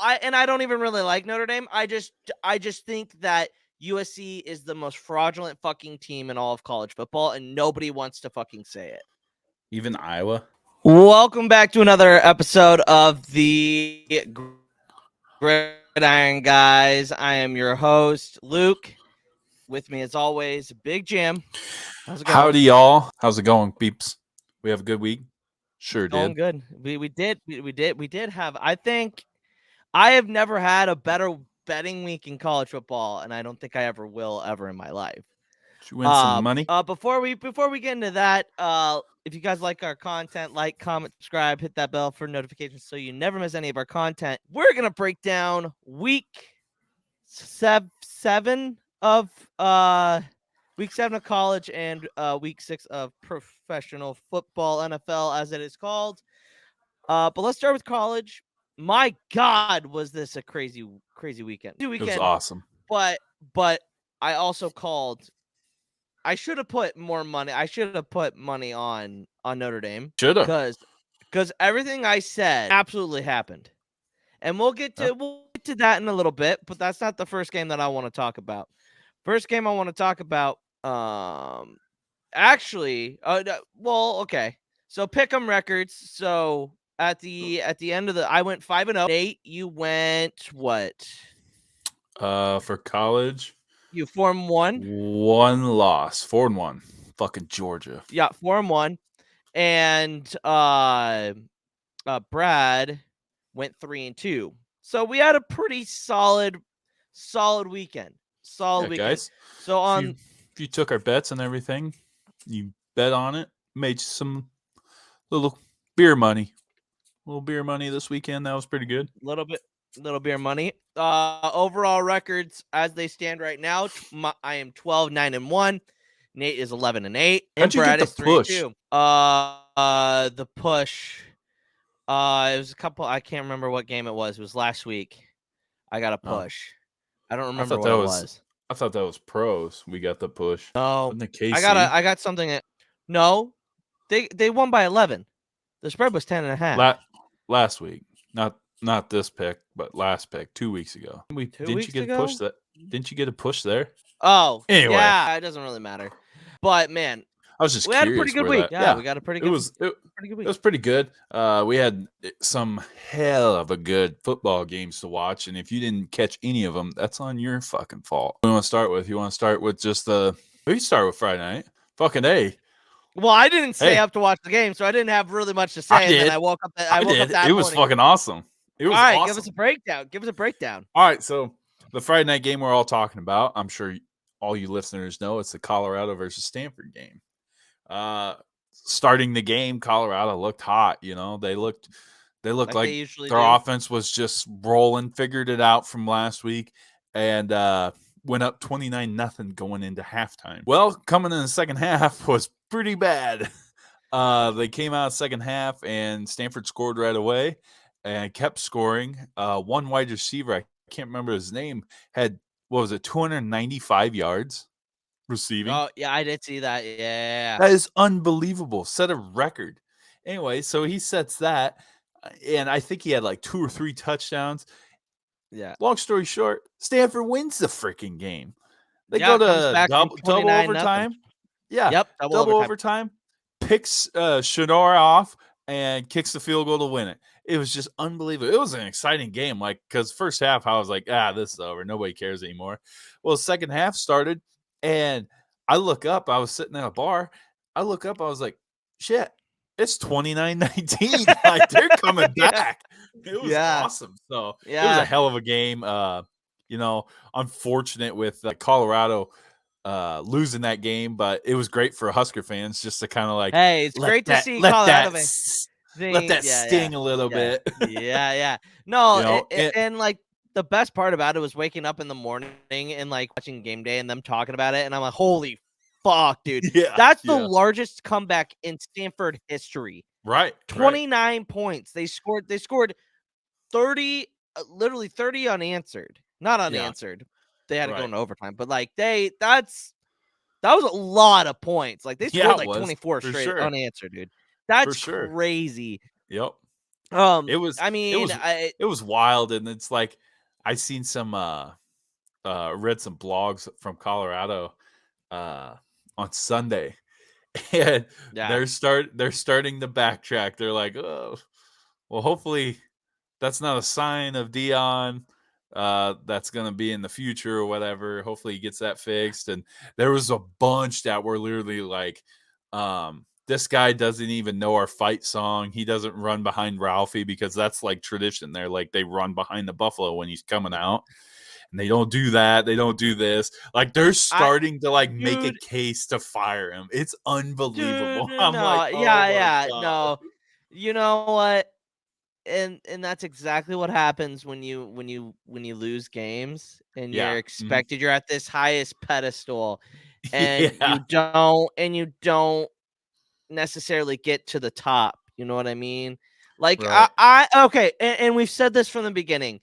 I don't even really like Notre Dame. I just think that USC is the most fraudulent fucking team in all of college football, and nobody wants to fucking say it. Even Iowa. Welcome back to another episode of the Gridiron Guys. I am your host, Luke. With me, as always, Big Jim. How's it going? Howdy, y'all. How's it going, peeps? We have a good week. Sure Going did. good. We did have. I think I have never had a better betting week in college football, and I don't think I ever will ever in my life. Did you win some money? Before we get into that, if you guys like our content, like, comment, subscribe, hit that bell for notifications so you never miss any of our content. We're gonna break down week 7 of college and week 6 of professional football, NFL as it is called. But let's start with college. My God, was this a crazy weekend? It was awesome. But I also called. I should have put more money. I should have put money on Notre Dame. Should have. Because everything I said absolutely happened. And we'll get to that in a little bit, but that's not the first game that I want to talk about. First game I want to talk about, okay. So pick'em records. So at the end of I went 5-0. Nate, you went what? For college, you 4-1. One loss, 4-1. Fucking Georgia. Yeah, 4-1. And Brad went 3-2. So we had a pretty solid weekend. Weekend. Guys. So if you took our bets and everything, you bet on it, made some little beer money. This weekend. That was pretty good. Little beer money. Overall records as they stand right now, I am 12-9-1. Nate is 11-8, and Brad is 3-2. The push. It was a couple. I can't remember what game it was. It was last week. I got a push. I don't remember what it was. I thought that was pros. We got the push. No, I got something. No, they won by 11. The spread was 10.5. Last week, not this pick, but last pick 2 weeks ago. Didn't you get a push that? Didn't you get a push there? Oh, anyway, yeah, it doesn't really matter. But man, I was just we curious. had a pretty good week. Yeah, we got a pretty good. Pretty good week. It was pretty good. We had some hell of a good football games to watch, and if you didn't catch any of them, that's on your fucking fault. What do you want to start with? You want to start with just the? We start with Friday night. Fucking A. Well, I didn't stay up to watch the game, so I didn't have really much to say. I did. And then I woke up. That it was morning. Fucking awesome. It was all right. Awesome. Give us a breakdown. All right. So the Friday night game we're all talking about, I'm sure all you listeners know, it's the Colorado versus Stanford game. Starting the game, Colorado looked hot. You know, they looked like their offense was just rolling. Figured it out from last week, and went up 29-0 going into halftime. Well, coming in the second half was pretty bad. They came out second half, and Stanford scored right away and kept scoring. One wide receiver, I can't remember his name, had 295 yards receiving. Oh, yeah, I did see that. Yeah. That is unbelievable. Set a record. Anyway, so he sets that, and I think he had like 2 or 3 touchdowns. Yeah. Long story short, Stanford wins the freaking game. They go to double overtime. Yeah. Yep. Double overtime. Picks Shador off and kicks the field goal to win it. It was just unbelievable. It was an exciting game. Like, because first half I was like, this is over. Nobody cares anymore. Well, second half started, and I look up. I was sitting at a bar. I look up. I was like, shit, it's 29-19. Like, they're coming back. It was awesome. So it was a hell of a game. Unfortunate with Colorado losing that game, but it was great for Husker fans just to kind of like, hey, it's great to see Colorado let that sting a little bit. Yeah. No, and like the best part about it was waking up in the morning and like watching game day and them talking about it, and I'm like, holy fuck, dude. Yeah, that's the largest comeback in Stanford history. Right. 29 points. They scored 30, literally 30 unanswered. Not unanswered. They had to go into overtime, but like that was a lot of points. Like they scored 24 straight unanswered, dude. That's crazy. Yep. It was I mean, it was wild, and it's like I seen some read some blogs from Colorado on Sunday, and yeah. they're starting to backtrack. They're like, oh, well, hopefully that's not a sign of Dion that's going to be in the future or whatever. Hopefully he gets that fixed. And there was a bunch that were literally like, this guy doesn't even know our fight song. He doesn't run behind Ralphie because that's like tradition. They're like, they run behind the Buffalo when he's coming out. And they don't do that. They don't do this. Like they're starting to like make a case to fire him. It's unbelievable. Dude, I'm like, oh my God. no. You know what? And that's exactly what happens when you lose games and you're expected. You're at this highest pedestal, and you don't necessarily get to the top. You know what I mean? Like right. I okay, and we've said this from the beginning.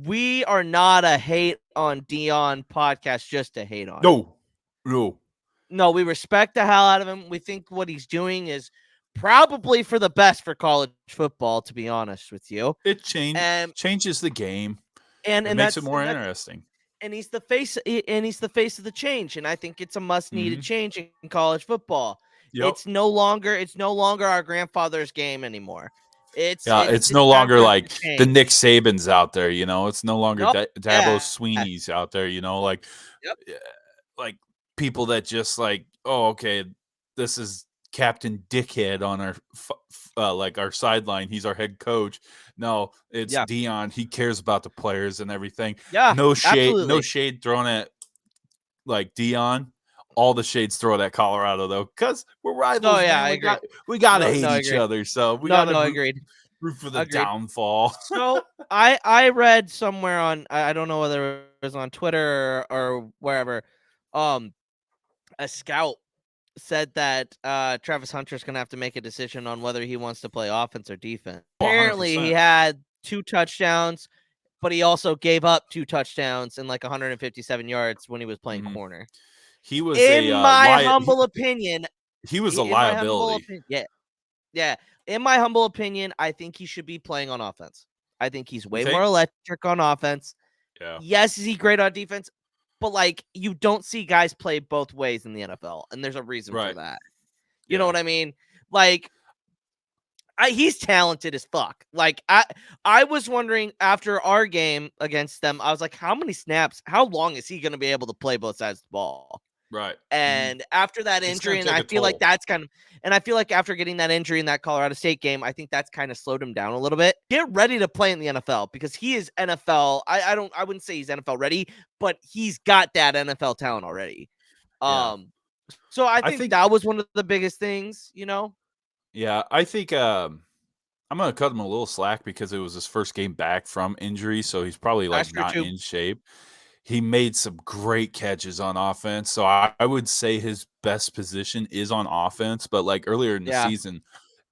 We are not a hate on Dion podcast just to hate on him. No, we respect the hell out of him. We think what he's doing is probably for the best for college football, to be honest with you. It changes the game. And it makes it more interesting. And he's the face of the change. And I think it's a must needed change in college football. Yep. It's no longer our grandfather's game anymore. It's no longer like the Nick Sabans out there, you know. It's no longer Dabo Sweeney's out there, you know, like like people that just like, oh, okay, this is Captain Dickhead on our like our sideline. He's our head coach. No, it's Dion. He cares about the players and everything. Yeah, no shade, absolutely. no shade thrown at like Dion. All the shades thrown at Colorado though, because we're rivals. Yeah, man. I agree. We gotta hate each other. So we gotta root for the downfall. So I read somewhere on, I don't know whether it was on Twitter or wherever, a scout said that Travis Hunter's gonna have to make a decision on whether he wants to play offense or defense. 100%. Apparently he had 2 touchdowns, but he also gave up 2 touchdowns and like 157 yards when he was playing corner. He was in my humble opinion. He was a liability. Yeah. In my humble opinion, I think he should be playing on offense. I think he's way more electric on offense. Yeah. Yes, is he great on defense? But like, you don't see guys play both ways in the NFL, and there's a reason for that. You know what I mean? Like, he's talented as fuck. Like, I was wondering after our game against them, I was like, how many snaps? How long is he going to be able to play both sides of the ball? Right. And after that injury, and I feel like that's kind of, and I feel like after getting that injury in that Colorado State game, I think that's kind of slowed him down a little bit. Get ready to play in the NFL because he is NFL. I wouldn't say he's NFL ready, but he's got that NFL talent already. So I think that was one of the biggest things, you know? Yeah, I think I'm going to cut him a little slack because it was his first game back from injury, so he's probably like not in shape. He made some great catches on offense. So I would say his best position is on offense. But like earlier in the season,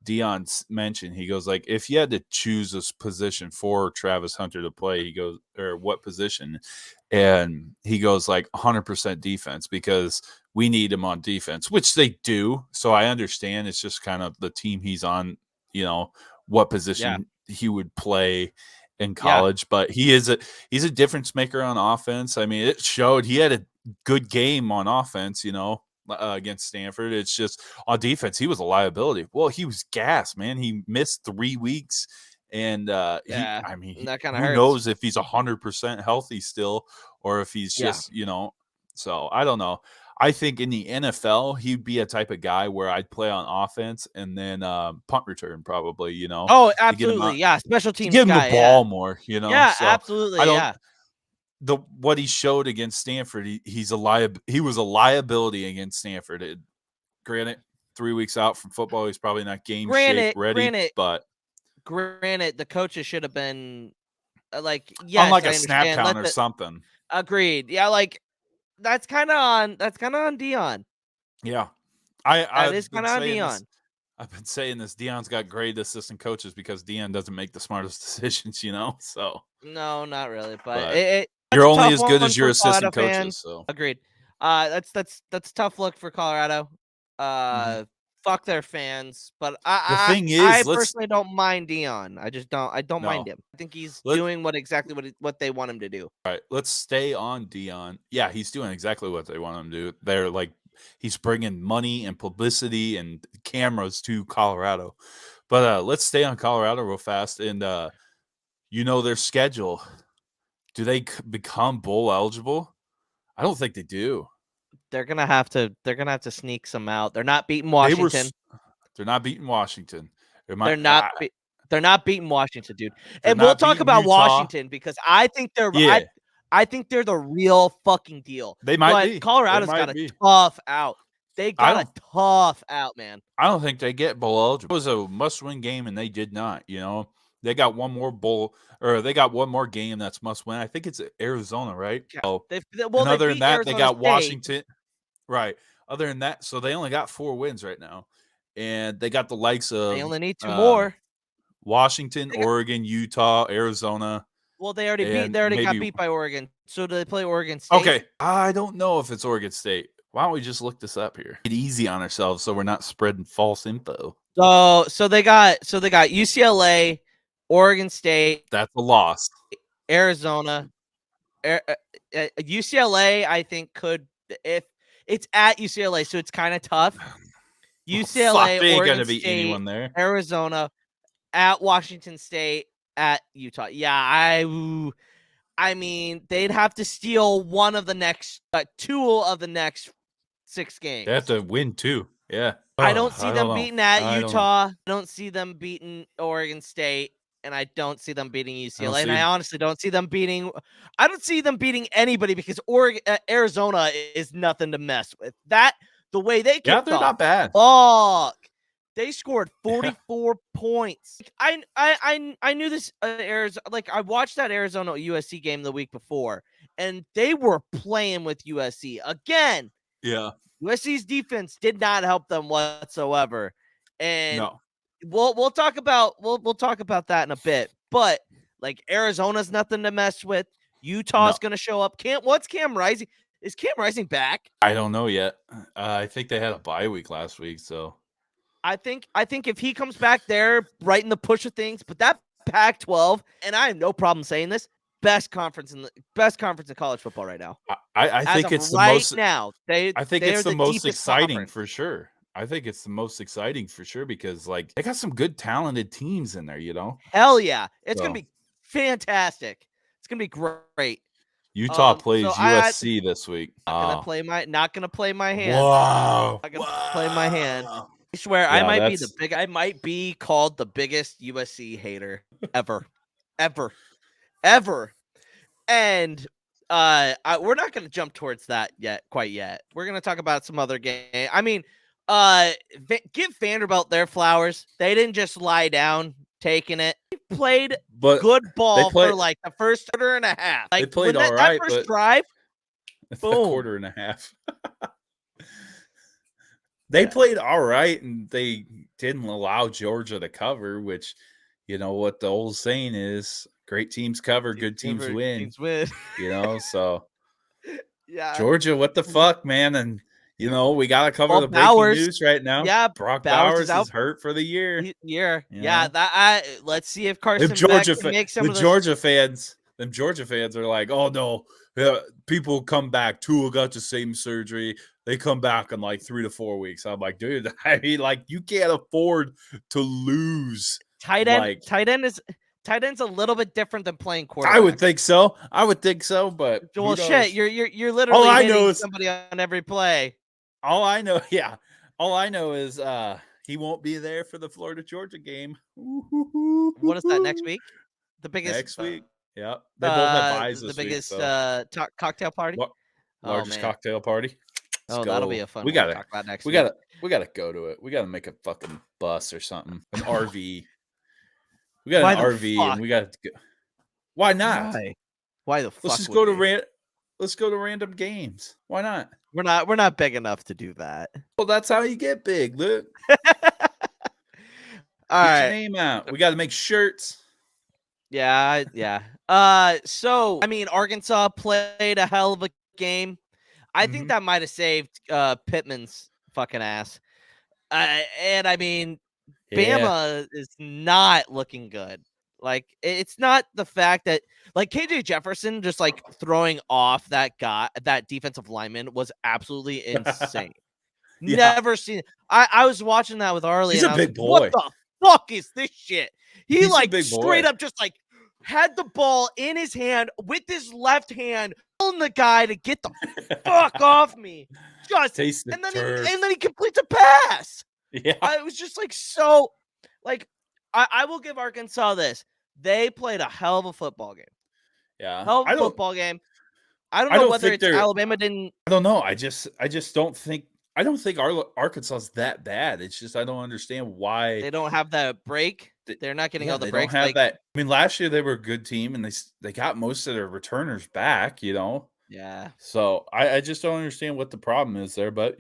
Dion mentioned, he goes like, if you had to choose a position for Travis Hunter to play, he goes, or what position? And he goes like 100% defense because we need him on defense, which they do. So I understand it's just kind of the team he's on, you know, what position he would play in college, but he's a difference maker on offense. I mean, it showed. He had a good game on offense, you know, against Stanford. It's just on defense, he was a liability. Well, he was gassed, man. He missed 3 weeks, and that kind of hurts. Who knows if he's 100% healthy still, or if he's just, you know. So I don't know. I think in the NFL, he'd be a type of guy where I'd play on offense and then punt return probably, you know. Oh, absolutely. Special teams give him guy, the ball more, you know. Yeah, so absolutely. What he showed against Stanford, he was a liability against Stanford. Granted, 3 weeks out from football, he's probably not game shape ready. But granted, the coaches should have been like, on like a snap count or something. Agreed. Yeah, like that's kind of on Dion. Yeah, that is kind of on Dion. I've been saying this. Dion's got great assistant coaches because Dion doesn't make the smartest decisions, you know. So no, not really. But you're only as good as your assistant coaches. So agreed. That's tough look for Colorado. fuck their fans. But The thing is, I personally don't mind Dion. I don't mind him. I think he's doing exactly what they want him to do. All right, let's stay on Dion. Yeah, he's doing exactly what they want him to do. They're like, he's bringing money and publicity and cameras to Colorado. But let's stay on Colorado real fast. And their schedule. Do they become bowl eligible? I don't think they do. They're gonna have to sneak some out. They're not beating Washington. They're not beating Washington. They're not beating Washington, dude. And not we'll talk beating about Utah. Washington because I think they're I think they're the real fucking deal. They might be. Colorado's got a tough out. They got a tough out, man. I don't think they get bowl eligible. It was a must-win game, and they did not. They got one more they got one more game that's must-win. I think it's Arizona, right? Yeah. So, other than that, Arizona they got State. Washington. Right. Other than that, so they only got 4 wins right now, and they got the likes of. They only need 2 more. Washington, Oregon, Utah, Arizona. Well, they already got beat by Oregon. So do they play Oregon State? Okay, I don't know if it's Oregon State. Why don't we just look this up here? Get easy on ourselves so we're not spreading false info. So they got UCLA, Oregon State. That's a loss. Arizona, UCLA. I think could if it's at UCLA, so it's kind of tough. UCLA, they ain't Oregon gonna beat State, anyone there. Arizona, at Washington State, at Utah. Yeah, I mean, they'd have to steal one of the next 2 of the next 6 games. They have to win 2. Yeah. I don't see them beating at Utah. I don't see them beating Oregon State, and I don't see them beating UCLA. And I honestly don't see them beating. I don't see them beating anybody because Arizona is nothing to mess with. The way they kicked off, they're not bad. Fuck. They scored 44 points. I knew this Arizona. Like I watched that Arizona USC game the week before, and they were playing with USC again. Yeah, USC's defense did not help them whatsoever, and no. we'll talk about that in a bit. But like Arizona's nothing to mess with. Utah's going to show up. What's Cam Rising? Is Cam Rising back? I don't know yet. I think they had a bye week last week, so. I think if he comes back there, right in the push of things, but that Pac-12, and I have no problem saying this, best conference in college football right now. I think it's right the most now. I think it's the most exciting for sure. I think it's the most exciting for sure because like they got some good talented teams in there, Hell yeah. It's gonna be fantastic. It's gonna be great. Utah plays USC this week. Not gonna play my hand. Wow. Not gonna play my hand. I swear I might be called the biggest USC hater ever. And we're not going to jump towards that quite yet. We're going to talk about some other game. I mean, give Vanderbilt their flowers. They didn't just lie down taking it. They played good ball for like the first quarter and a half. Like, they played all right, that first drive. Boom. Quarter and a half. They played all right, and they didn't allow Georgia to cover, which, what the old saying is, great teams cover, good teams win. So yeah, Georgia, what the fuck, man? And, we got to cover the breaking news right now. Yeah, Brock Bowers is hurt for the year. Yeah, let's see if Carson them make some of Georgia fans. Them Georgia fans are like, oh, no, people come back. Tua got the same surgery. They come back in like 3 to 4 weeks. I'm like, dude, I mean, like, you can't afford to lose. Tight end's a little bit different than playing quarterback. I would think so, but well, shit, you're literally hitting somebody on every play. All I know is he won't be there for the Florida Georgia game. What is that next week? The biggest next week. Yeah, they both have buys this week. The biggest cocktail party. Largest cocktail party. That'll be a fun. We gotta talk about next week. We gotta go to it. We gotta make a fucking bus or something. An RV. We got an RV and we gotta go. Why not? Why the fuck? Let's just go to let's go to random games. Why not? We're not big enough to do that. Well, that's how you get big. Look. All right. Your name out. We gotta make shirts. Yeah. So I mean, Arkansas played a hell of a game. I think that might have saved Pittman's fucking ass. And I mean, Bama is not looking good. Like, it's not the fact that, like, KJ Jefferson just like throwing off that defensive lineman was absolutely insane. Never seen it. I was watching that with Arlie, He's and a I was big like, boy. what the fuck is this shit? He He's a like big straight boy. up just like had the ball in his hand with his left hand, telling the guy to get the fuck off me. And then he completes a pass. Yeah. It was just like so, like, I will give Arkansas this. They played a hell of a football game. Yeah. Hell of a football game. I don't know whether it's Alabama didn't. I don't know. I just don't think. I don't think Arkansas is that bad. It's just I don't understand why they don't have that break. They're not getting all the breaks. They don't have that. I mean, last year they were a good team, and they got most of their returners back. Yeah. So I just don't understand what the problem is there. But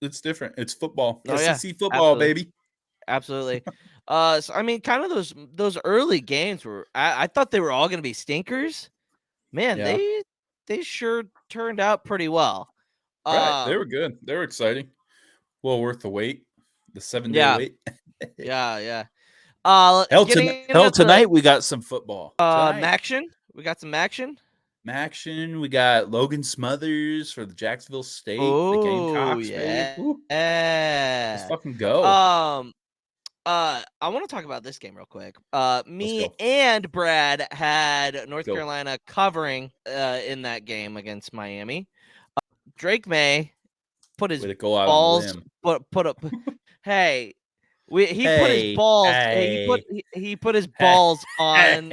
it's different. It's football. SEC football, absolutely. baby. Absolutely. So I mean, kind of those early games were. I thought they were all going to be stinkers. Man, they sure turned out pretty well. Right, they were good. They were exciting. Well worth the wait, the 7-day wait. Yeah. Hell, tonight we got some football. Maction. We got some action. We got Logan Smothers for the Jacksonville State, the Gamecocks, baby. Let's fucking go. I want to talk about this game real quick. Me and Brad had North Carolina covering in that game against Miami. Drake May put his balls put up. Hey, he put his balls. He put his balls on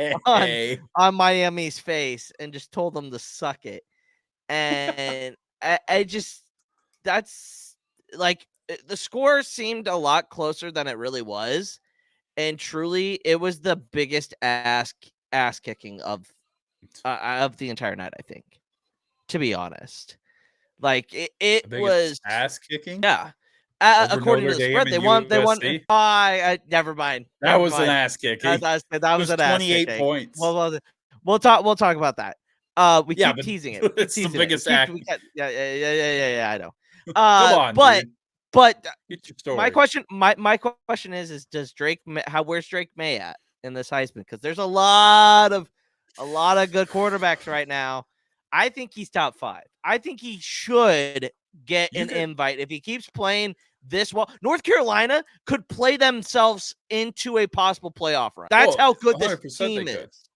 Miami's face and just told them to suck it. And that's like, the score seemed a lot closer than it really was, and truly, it was the biggest ass kicking of the entire night. I think, to be honest, like it was ass kicking. Yeah, according to the spread, they won. They won. Never mind. That was an ass kicking. That was an 28 points. We'll talk about that. We keep teasing it. It's the biggest ass. Yeah. I know. Come on, but get your story. my question is does where's Drake May at in this Heisman? Because there's a lot of good quarterbacks right now. I think he's top 5. I think he should get an invite if he keeps playing this well. North Carolina could play themselves into a possible playoff run. That's how good this team is.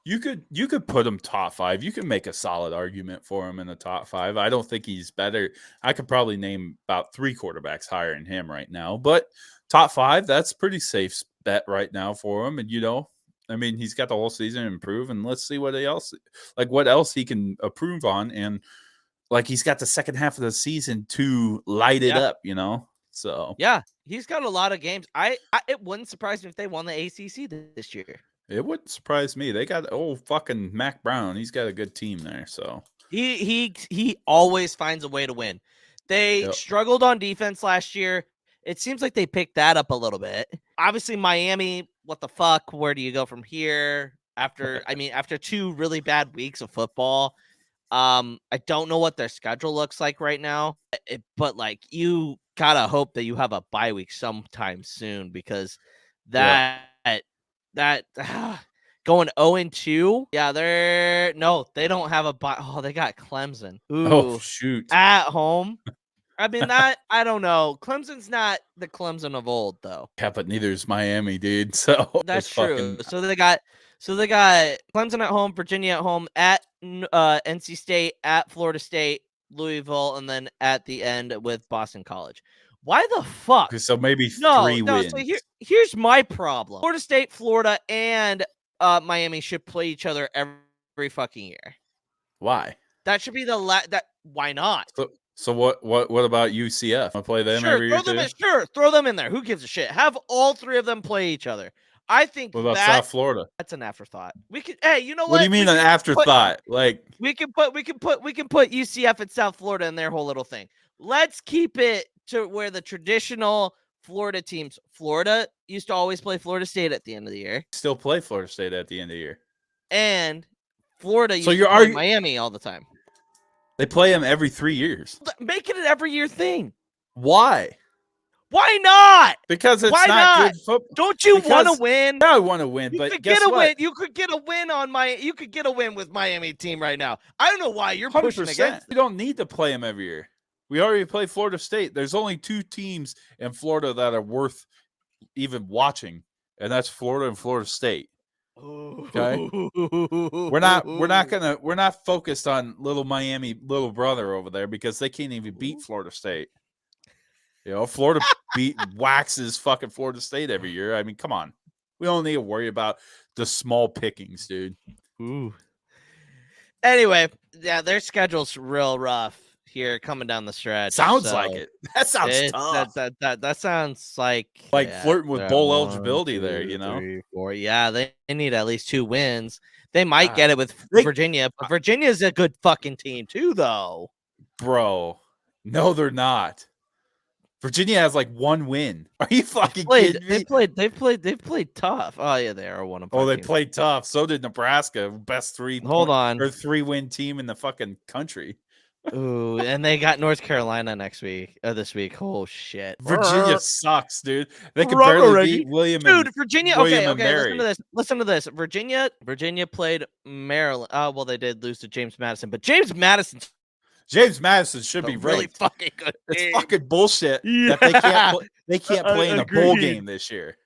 You could put him top 5. You can make a solid argument for him in the top 5. I don't think he's better. I could probably name about 3 quarterbacks higher than him right now. But top 5, that's pretty safe bet right now for him. And I mean, he's got the whole season to improve, and let's see what else he can improve on. And like, he's got the second half of the season to light it up, So yeah, he's got a lot of games. It wouldn't surprise me if they won the ACC this year. It wouldn't surprise me. They got fucking Mac Brown. He's got a good team there. So he always finds a way to win. They struggled on defense last year. It seems like they picked that up a little bit. Obviously, Miami, what the fuck? Where do you go from here? After 2 really bad weeks of football, I don't know what their schedule looks like right now. But like, you gotta hope that you have a bye week sometime soon, because that going 0-2. Yeah, they don't have a bye. Oh, they got Clemson. Ooh, oh shoot, at home. I mean, I don't know. Clemson's not the Clemson of old, though. Yeah, but neither is Miami, dude. So that's true. So they got Clemson at home, Virginia at home, at NC State, at Florida State, Louisville, and then at the end with Boston College. Why the fuck? So maybe 3 wins. So here's my problem. Florida State, Florida, and Miami should play each other every fucking year. Why? That should be why not? So what about UCF? I play them every year too? Throw them in there. Who gives a shit? Have all 3 of them play each other. I think what about South Florida? That's an afterthought. We could. Hey, you know what? What do you mean an afterthought? We can put UCF at South Florida in their whole little thing. Let's keep it to where the traditional Florida teams. Florida used to always play Florida State at the end of the year. Still play Florida State at the end of the year. And Florida used to play Miami all the time. They play them every 3 years. Make it an every year thing. Why? Why not? Because it's Why not good football. Don't you want to win? Yeah, I want to win, but guess what? You could get a win You could get a win with Miami team right now. I don't know why you're pushing against. We don't need to play them every year. We already play Florida State. There's only 2 teams in Florida that are worth even watching, and that's Florida and Florida State. Okay, we're not focused on little Miami, little brother over there, because they can't even beat Florida State. You know, Florida waxes fucking Florida State every year. I mean, come on. We don't need to worry about the small pickings, dude. Ooh. Anyway, yeah, their schedule's real rough here coming down the stretch. Sounds like it. That sounds tough. That sounds like flirting with bowl eligibility there, you know? 3, 4. Yeah, they need at least 2 wins. They might get it with Virginia, but Virginia's a good fucking team too, though. Bro, no, they're not. Virginia has like 1 win. Are you fucking kidding me? They've played tough. Oh yeah, they are one of. Oh, they played tough. So did Nebraska, best 3-win team in the fucking country. Ooh, and they got North Carolina this week. Oh shit, Virginia sucks, dude. They could barely beat William. Dude, Virginia. Okay. Listen to this. Virginia played Maryland. Well, they did lose to James Madison, but James Madison should be really fucking good. It's fucking bullshit that they can't play in a bowl game this year.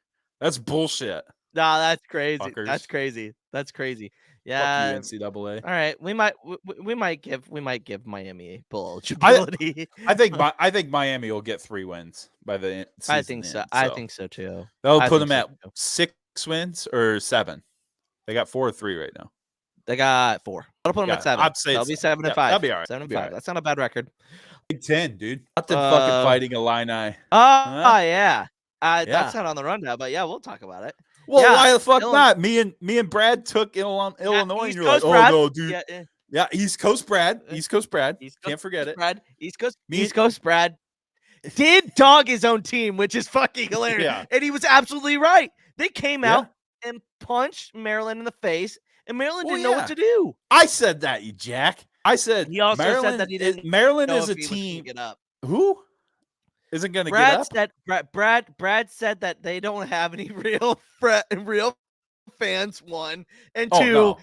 That's bullshit. Nah, that's crazy. Fuckers. That's crazy. Yeah, fuck you, NCAA. All right, we might give Miami bowl eligibility. I think Miami will get 3 wins by the season. I think so. I think so too. They'll put them at 6 wins or 7. They got 4 or 3 right now. They got 4. I'll put them at 7. They'll be 7 and 5. That'll be all right. 7 and 5. That's not a bad record. Big 10, dude. Nothing fucking fighting Illini. Yeah. That's not on the rundown, but yeah, we'll talk about it. Well, why the fuck not? Me and Brad took Illinois, and you're like, Brad. Oh no, dude. Yeah, East Coast Brad. Can't forget it. Brad. East Coast Brad did dog his own team, which is fucking hilarious. Yeah. And he was absolutely right. They came out and punched Maryland in the face, and Maryland didn't know what to do. I said that, you jack. I said he also said that he didn't. Maryland is a team. Get up. Who isn't going to get up? Brad said that they don't have any real fans. 1 and 2.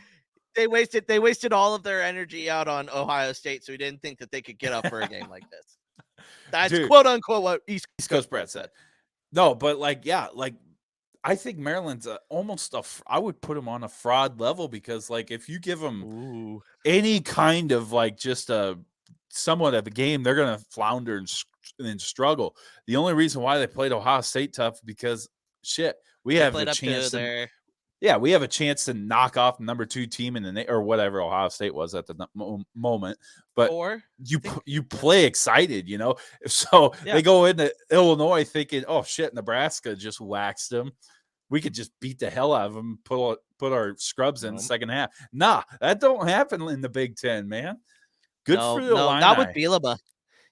They wasted all of their energy out on Ohio State, so he didn't think that they could get up for a game like this. That's quote unquote what East Coast Brad said. No, but I think Maryland's almost I would put them on a fraud level, because if you give them any kind of just a somewhat of a game, they're going to flounder and struggle. The only reason why they played Ohio State tough because we have a chance we have a chance to knock off the number 2 team in or whatever Ohio State was at the moment. But you play excited, you know. So they go into Illinois thinking, oh shit, Nebraska just waxed them. We could just beat the hell out of them, put our scrubs in the second half. Nah, that don't happen in the Big Ten, man. Good for the Illini. Not with Bielema.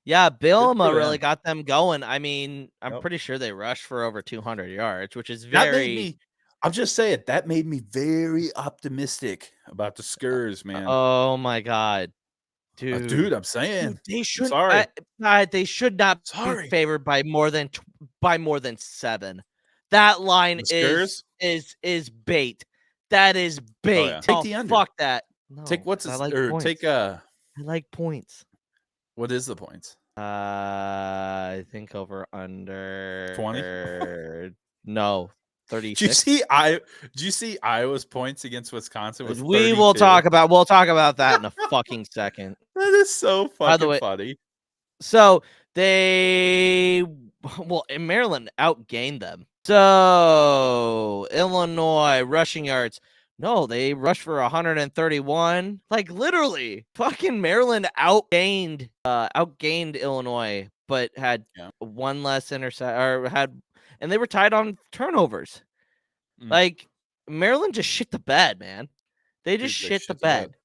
Yeah, Bielema really got them going. I mean, I'm pretty sure they rushed for over 200 yards, which is very. I'm just saying that made me very optimistic about the Skurs, man. Oh my god, dude! I'm saying they should. Sorry, they should not be favored by more than 7. That line is bait. That is bait. Oh, yeah. Take the under. Fuck that. No, take I like points. What is the points? I think over under 20. No, 36. Did you see Iowa's points against Wisconsin? We'll talk about that in a fucking second. That is so fucking funny. So Maryland outgained them. So Illinois rushing yards. No, they rushed for 131. Literally, fucking Maryland outgained Illinois, but had 1 less and they were tied on turnovers. Maryland just shit the bed, man. They just shit the bed.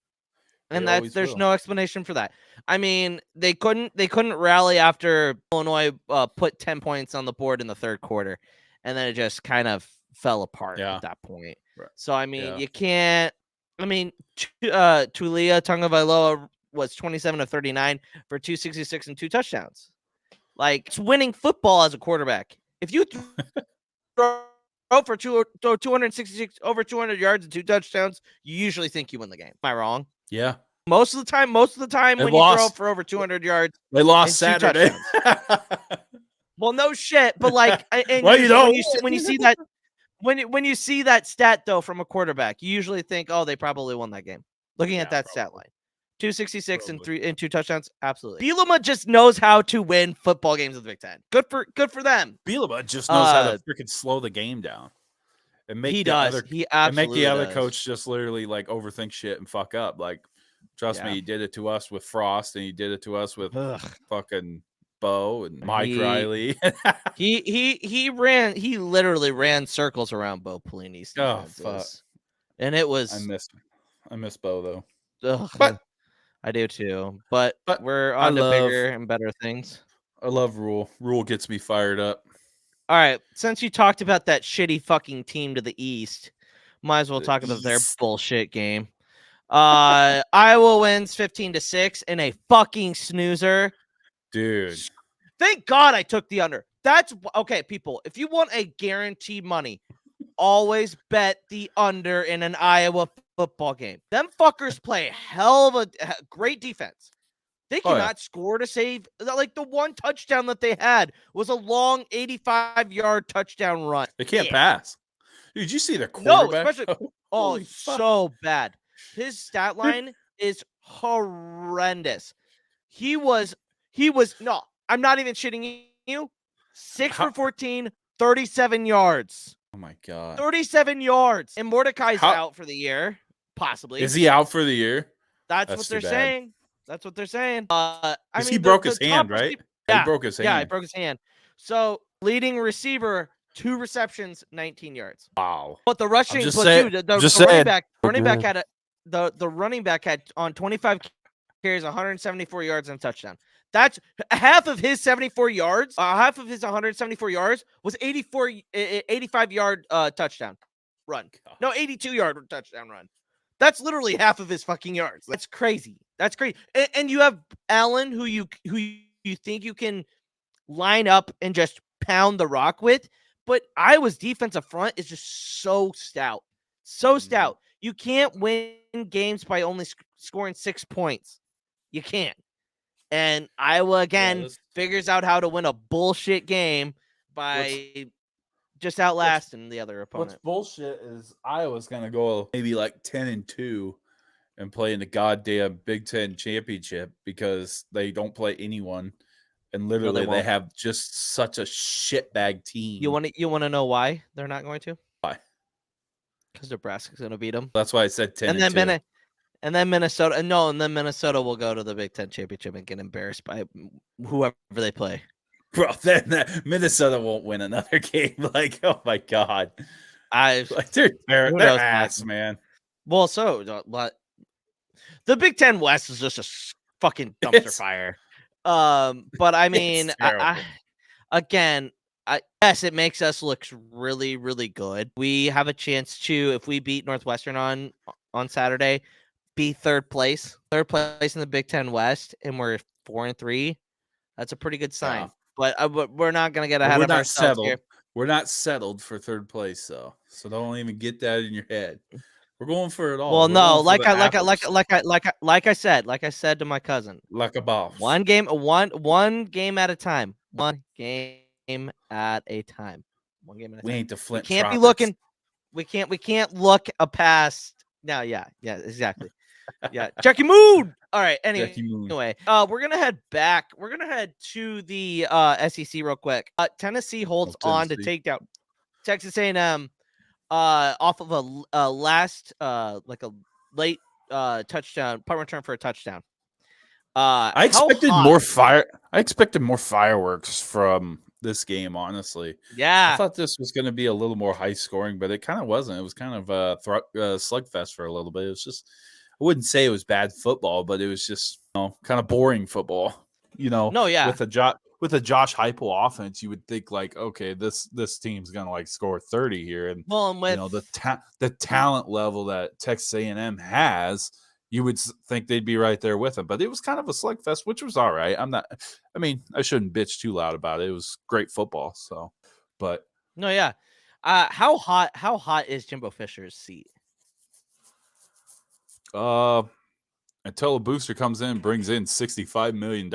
And there's no explanation for that. I mean, they couldn't rally after Illinois put 10 points on the board in the 3rd quarter, and then it just kind of fell apart at that point. Right. So I mean, you can't. I mean, Tulia Tagovailoa was 27 of 39 for 266 and 2 touchdowns. Like, it's winning football as a quarterback. If you throw for 266 over 200 yards and 2 touchdowns, you usually think you win the game. Am I wrong? Yeah. Most of the time they when lost. You throw for over 200 yards, they lost Saturday. Well, no shit, but like, and well, you don't. When you see that, when you see that stat though from a quarterback, you usually think, oh, they probably won that game. Looking at that stat line, 266 and 2 touchdowns, absolutely. Bielema just knows how to win football games with the Big Ten. Good for them. Bielema just knows how to freaking slow the game down and make he absolutely make the other coach just literally like overthink shit and fuck up. Like, trust me, he did it to us with Frost, and he did it to us with fucking Bo and Mike Riley. he literally ran circles around Bo Pelini's defenses. Oh fuck! And it was I miss Bo though. Ugh, but I do too. But we're on to bigger and better things. I love Rule. Rule gets me fired up. All right, since you talked about that shitty fucking team to the east, might as well talk about their bullshit game. Iowa wins 15-6 in a fucking snoozer. Dude. Thank God I took the under. That's okay, people. If you want a guaranteed money, always bet the under in an Iowa football game. Them fuckers play hell of a great defense. They cannot score to save. Like, the one touchdown that they had was a long 85-yard touchdown run. They can't pass. Dude, did you see the quarterback? No, especially so bad. His stat line is horrendous. He was no, I'm not even shitting you. 6 for 14, 37 yards. Oh my God. 37 yards. And Mordecai's out for the year, possibly. Is he out for the year? That's what they're saying. That's what they're saying. He broke his hand, right? Yeah, he broke his hand. Yeah, he broke his hand. So, leading receiver, 2 receptions, 19 yards. Wow. But the rushing, the running back had on 25 carries, 174 yards and a touchdown. That's half of his 74 yards. Half of his 174 yards was 85-yard touchdown run. No, 82-yard touchdown run. That's literally half of his fucking yards. That's crazy. That's crazy. And you have Allen, who you think you can line up and just pound the rock with, but Iowa's defensive front is just so stout. So stout. You can't win games by only scoring 6 points. You can't. And Iowa, again, figures out how to win a bullshit game by just outlasting the other opponent. What's bullshit is Iowa's going to go maybe like 10-2 and play in the goddamn Big Ten championship because they don't play anyone. And literally they have just such a shitbag team. You want to know why they're not going to? Why? Because Nebraska's going to beat them. That's why I said 10-2. And then Minnesota. No, and then Minnesota will go to the Big Ten championship and get embarrassed by whoever they play. Bro, then Minnesota won't win another game. Like, oh my God, they're ass, man. Well, but the Big Ten West is just a fucking dumpster fire. But I mean, yes, it makes us look really, really good. We have a chance to, if we beat Northwestern on Saturday, be third place in the Big Ten West, and we're 4-3. That's a pretty good sign. Yeah. But we're not gonna get ahead of ourselves here. We're not settled for third place, though. So don't even get that in your head. We're going for it all. Well, no, like I said to my cousin, like a boss. One game at a time. One game at a time. We ain't the Flint. We can't be looking. We can't look past. No, yeah, exactly. Yeah, check your mood. All right. Anyway, we're gonna head back. We're gonna head to the SEC real quick. Tennessee holds on to take down Texas A&M off of a last like a late touchdown punt return for a touchdown. I expected more fireworks from this game, honestly. Yeah, I thought this was going to be a little more high scoring, but it kind of wasn't. It was kind of a slugfest for a little bit. It was just, I wouldn't say it was bad football, but it was just, kind of boring football. No, yeah. With a Josh Heupel offense, you would think like, okay, this team's going to like score 30 here, and the talent level that Texas A&M has, you would think they'd be right there with them. But it was kind of a slugfest, which was all right. I shouldn't bitch too loud about it. It was great football. So, but no, yeah. How hot is Jimbo Fisher's seat? Until a booster comes in and brings in $65 million,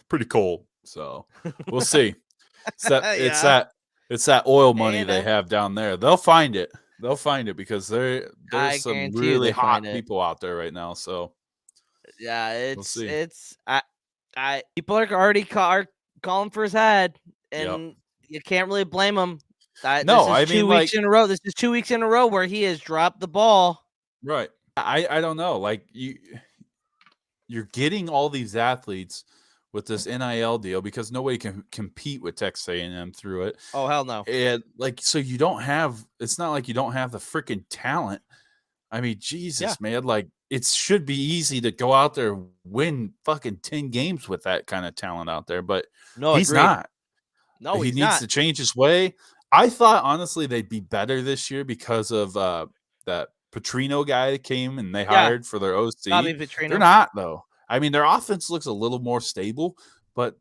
pretty cold. So we'll see. It's that oil money they have down there. They'll find it. They'll find it because there's some really hot people out there right now. So yeah, people are already calling for his head, and you can't really blame him. This is 2 weeks in a row. This is 2 weeks in a row where he has dropped the ball. Right. I don't know. Like you're getting all these athletes with this NIL deal because nobody can compete with Texas A&M through it. Oh, hell no. And so you don't have, it's not like you don't have the freaking talent. I mean, Jesus, man, like it should be easy to go out there and win fucking 10 games with that kind of talent out there, but he's not. No, he needs to change his way. I thought honestly they'd be better this year because of that Petrino guy that came and they hired for their OC. They're not though. I mean, their offense looks a little more stable, but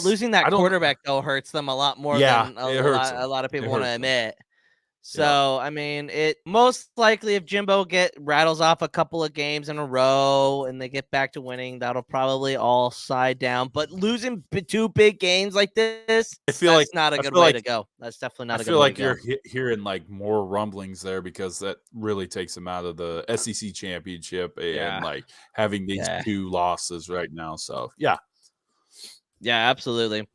losing that quarterback though hurts them a lot more than a lot of people want to admit. So, I mean, it most likely if Jimbo rattles off a couple of games in a row and they get back to winning, that'll probably all side down. But losing 2 big games like this, that's not a good way to go. That's definitely not a good way to go. I feel like you're hearing like more rumblings there because that really takes them out of the SEC championship and like having these 2 losses right now. So, yeah. Yeah, absolutely.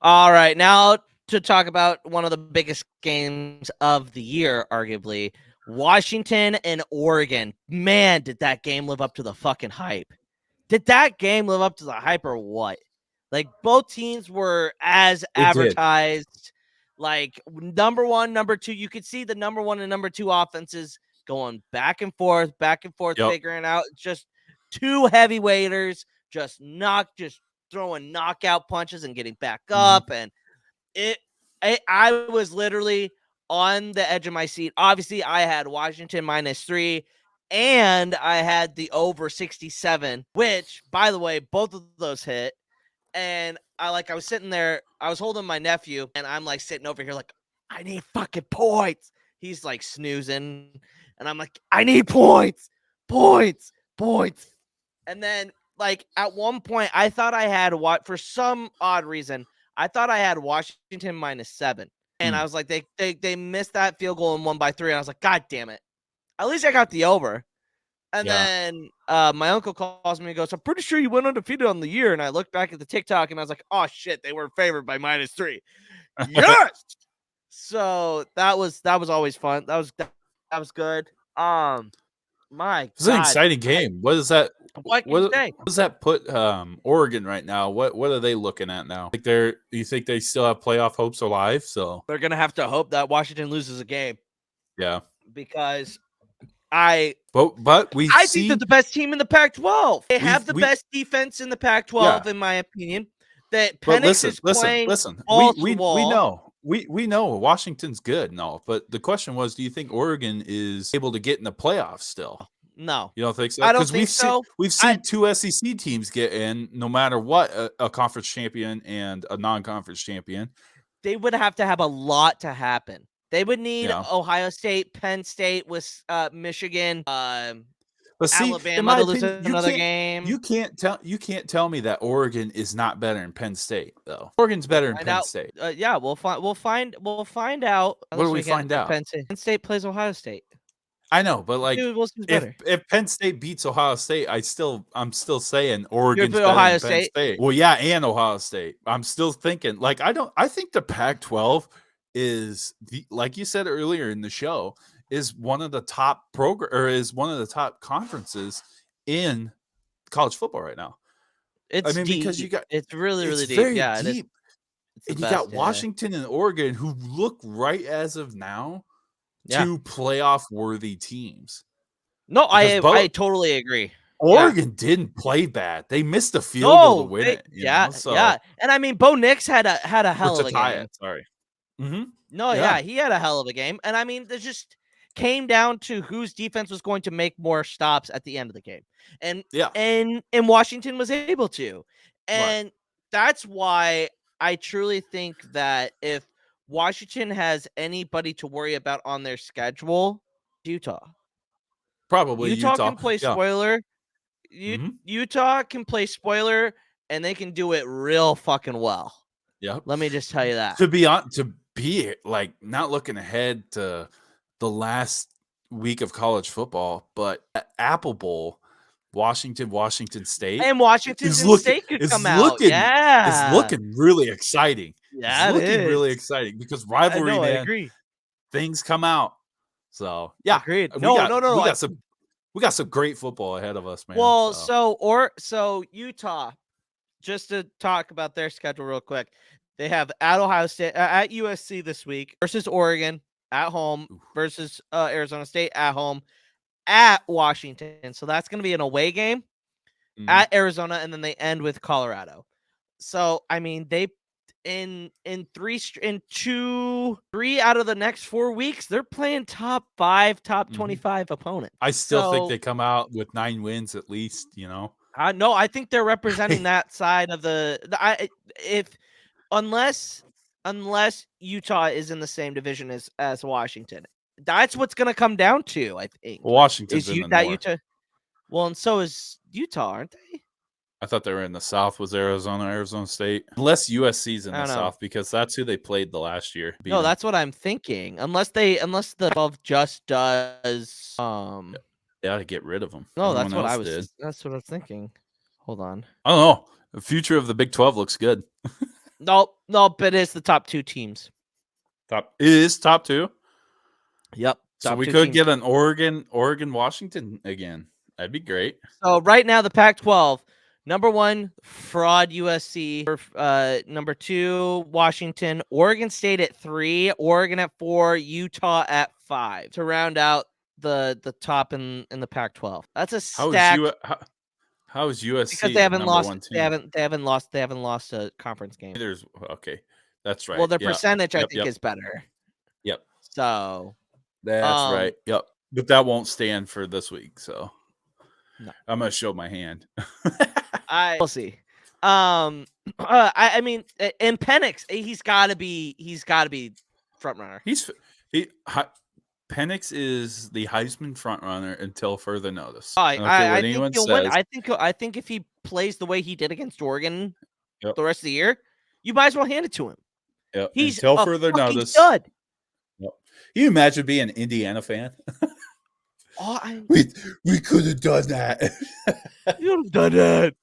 All right, now to talk about one of the biggest games of the year, arguably, Washington and Oregon. Man, did that game live up to the fucking hype? Did that game live up to the hype or what? Like, both teams were as advertised. Like, number 1, number 2. You could see the number 1 and number 2 offenses going back and forth, figuring out just 2 heavyweighters, just throwing knockout punches and getting back up. And I was literally on the edge of my seat. Obviously, I had Washington -3, and I had the over 67, which, by the way, both of those hit. And I was sitting there, I was holding my nephew, and I'm like sitting over here like, I need fucking points. He's like snoozing, and I'm like, I need points. And then like at one point, I thought I had for some odd reason, I thought I had Washington -7, and I was like, they missed that field goal and won by 3. And I was like, God damn it! At least I got the over. And then my uncle calls me and goes, I'm pretty sure you went undefeated on the year. And I looked back at the TikTok and I was like, oh shit, they were favored by -3. Yes. So that was always fun. That was good. My It's an exciting game. What is that? What does that put Oregon right now? What are they looking at now? Like you think they still have playoff hopes alive? So they're gonna have to hope that Washington loses a game. Yeah. Because I think they're the best team in the Pac-12. They have the best defense in the Pac-12, in my opinion. That Penix is playing. Listen. We know Washington's good and all, but the question was, do you think Oregon is able to get in the playoffs still? No. You don't think so? I don't think so. We've seen 2 SEC teams get in no matter what, a conference champion and a non-conference champion. They would have to have a lot to happen. They would need Ohio State, Penn State, with Michigan, Alabama to lose another game. You can't tell me that Oregon is not better than Penn State though. Oregon's better than Penn State. Yeah, we'll find out. What do we find out? Penn State plays Ohio State. I know, but like if Penn State beats Ohio State, I'm still saying Oregon's better Ohio than Penn State. Well, yeah, and Ohio State. I'm still thinking like I think the Pac-12 is like you said earlier in the show, is one of the top conferences in college football right now. It's deep. Because it's really deep. Very deep. And you got Washington and Oregon who look right as of now to playoff worthy teams. No, I totally agree. Oregon didn't play bad. They missed a field goal to win it. And I mean, Bo Nix had a hell of a game. Sorry. No, he had a hell of a game. And I mean, there's just came down to whose defense was going to make more stops at the end of the game. And Washington was able to. And that's why I truly think that if Washington has anybody to worry about on their schedule, Utah. Probably Utah can play spoiler. Utah can play spoiler, and they can do it real fucking well. Yep. Let me just tell you that. To be like not looking ahead to the last week of college football, but Apple Bowl, Washington State, and Washington State could come out. It's looking really exciting. Yeah, it's looking really exciting because rivalry, man. I agree. Things come out. So yeah, agreed. We got some great football ahead of us, man. Well, so Utah. Just to talk about their schedule real quick, they have at Ohio State, at USC this week versus Oregon at home versus Arizona State at home at Washington. So that's going to be an away game at Arizona, and then they end with Colorado. So I mean, they in three out of the next 4 weeks, they're playing top 5, top 25 opponents. I still think they come out with 9 wins at least. No, I think they're representing that side of unless Utah is in the same division as Washington. That's what's going to come down to, I think. Washington's in the north. Utah. Well, and so is Utah, aren't they? I thought they were in the South. Was Arizona State? Unless USC's in the South, because that's who they played the last year. No, that's what I'm thinking. Unless the 12 just does They ought to get rid of them. No, that's what I was thinking. Hold on. I don't know. The future of the Big 12 looks good. No, but it's the top 2 teams. It is top 2? Yep. So we could get an Oregon, Washington again. That'd be great. So right now, the Pac-12, number 1, fraud USC. Number 2, Washington. Oregon State at 3. Oregon at 4. Utah at 5. To round out the top in the Pac-12. That's a stack. How is USC? Because they haven't lost. They haven't lost a conference game. Okay, that's right. Well, their percentage I think is better. Yep. So that's right. Yep. But that won't stand for this week. So no. I'm gonna show my hand. We'll see. I mean, in Penix, he's got to be front runner. Penix is the Heisman frontrunner until further notice. I think he'll win. I think if he plays the way he did against Oregon the rest of the year, you might as well hand it to him. Yep. He's until further notice. Stud. Yep. Can you imagine being an Indiana fan? We could have done that. You could have done that.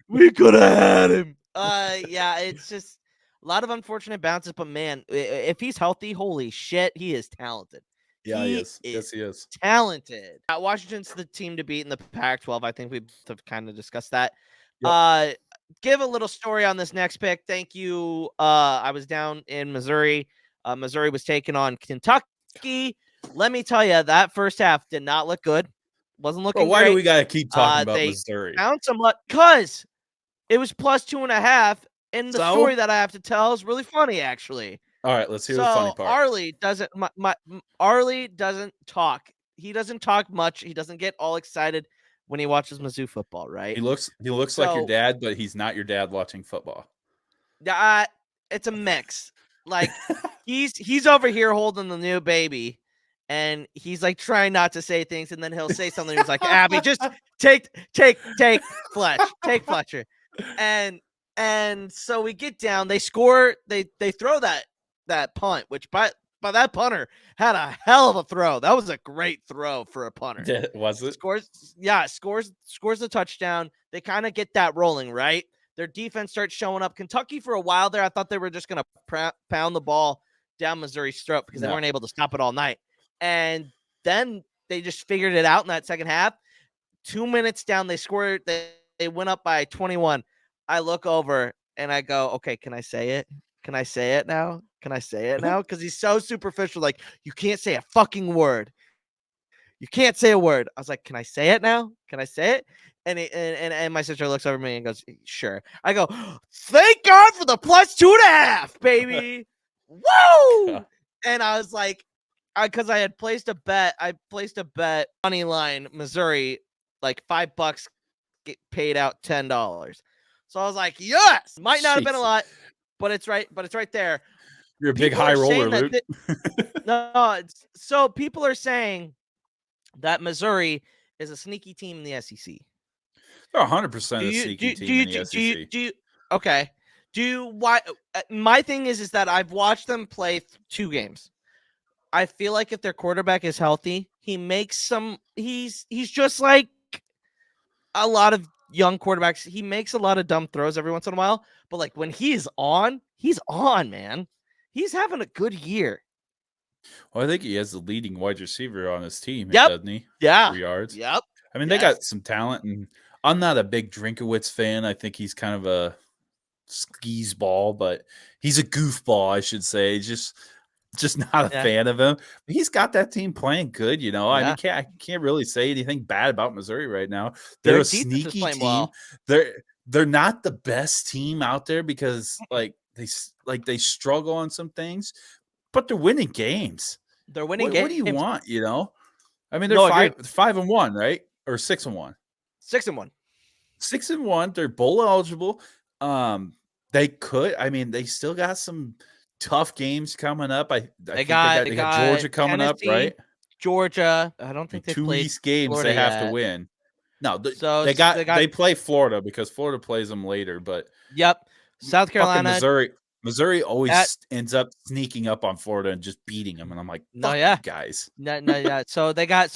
We could have had him. Yeah, it's just a lot of unfortunate bounces, but man, if he's healthy, holy shit, he is talented. Yeah, he is. Yes, he is. Talented. Washington's the team to beat in the Pac-12. I think we've kind of discussed that. Yep. Give a little story on this next pick. Thank you. I was down in Missouri. Missouri was taking on Kentucky. Let me tell you, that first half did not look good. Wasn't looking why great. do we got to keep talking about Missouri? Found some luck because it was plus 2.5. And the story that I have to tell is really funny, actually. All right, let's hear the funny part. Arlie doesn't talk. He doesn't talk much. He doesn't get all excited when he watches Mizzou football, right? He looks like your dad, but he's not your dad watching football. It's a mix. Like he's over here holding the new baby, and he's like trying not to say things, and then he'll say something. He's like, Abby, just take Fletcher, and so we get down. They score. They throw that punt, which by that punter had a hell of a throw. That was a great throw for a punter. Yeah, was it? Scores the touchdown. They kind of get that rolling, right? Their defense starts showing up. Kentucky, for a while there, I thought they were just going to pound the ball down Missouri's throat because they weren't able to stop it all night. And then they just figured it out in that second half. 2 minutes down, they scored. They went up by 21. I look over and I go, okay, can I say it? Can I say it now? Can I say it now? Because he's so superficial. Like, you can't say a fucking word. You can't say a word. I was like, can I say it now? Can I say it? And my sister looks over at me and goes, sure. I go, thank God for the plus 2.5, baby. Woo! And I was like, because I had placed a bet. I placed a bet money line Missouri, like $5 get paid out $10. So I was like, yes, might not have been a lot, but it's right. But it's right there. You're a big high roller, Luke. No, so people are saying that Missouri is a sneaky team in the SEC. They're 100% a sneaky team in the SEC. Okay. Why? My thing is that I've watched them play 2 games. I feel like if their quarterback is healthy, he makes some. He's just like a lot of young quarterbacks. He makes a lot of dumb throws every once in a while, but like when he's on, man. He's having a good year. Well, I think he has the leading wide receiver on his team, doesn't he? Yeah. 3 yards. Yep. I mean, they got some talent, and I'm not a big Drinkowitz fan. I think he's kind of a skis ball, but he's a goofball, I should say. Just not a fan of him. But he's got that team playing good, you know. I mean, I can't really say anything bad about Missouri right now. They're a sneaky team. Well. They're not the best team out there because they struggle on some things, but they're winning games. They're winning games. What do you want, you know? I mean, they're 5-1, right? Or 6-1. 6-1. 6-1. They're bowl eligible. They could. I mean, they still got some tough games coming up. I think they got Georgia coming Tennessee, up, right? Georgia. I don't think they 2 played East games Florida they have yet. to win. No, they play Florida because Florida plays them later. But South Carolina, Missouri always ends up sneaking up on Florida and just beating them, and I'm like, you guys. No. So they got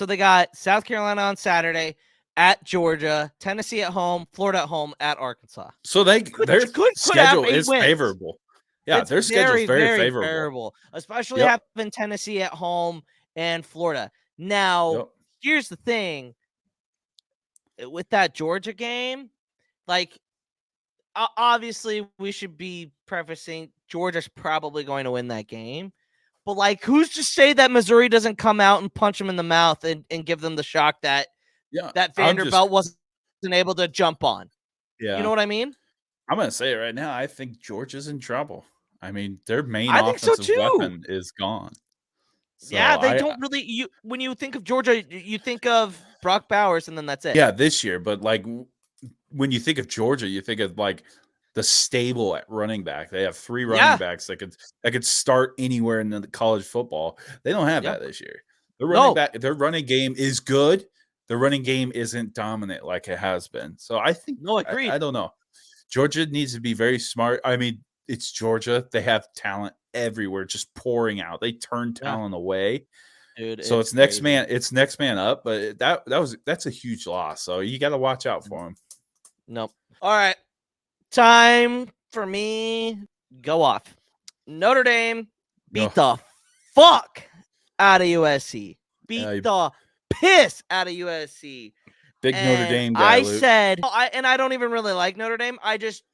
South Carolina on Saturday, at Georgia, Tennessee at home, Florida at home, at Arkansas. So their schedule is favorable. Yeah, their schedule is very favorable. Especially having Tennessee at home and Florida. Now, here's the thing. With that Georgia game, like, obviously we should be prefacing Georgia's probably going to win that game. But, like, who's to say that Missouri doesn't come out and punch them in the mouth and give them the shock that Vanderbilt wasn't able to jump on? Yeah. You know what I mean? I'm going to say it right now. I think Georgia's in trouble. I mean, their main offensive weapon is gone. So they don't really. When you think of Georgia, you think of Brock Bowers, and then that's it. Yeah, this year. But like when you think of Georgia, you think of like the stable at running back. They have 3 running backs that could start anywhere in the college football. They don't have that this year. Their running game is good. The running game isn't dominant like it has been. So I think agreed. I don't know. Georgia needs to be very smart. I mean, it's Georgia. They have talent everywhere, just pouring out. They turn talent away. Dude, so it's next man. It's next man up. But that's a huge loss. So you got to watch out for him. Nope. All right, time for me. Go off. Notre Dame beat the fuck out of USC. Beat the piss out of USC. Big Notre Dame guy. I don't even really like Notre Dame. I just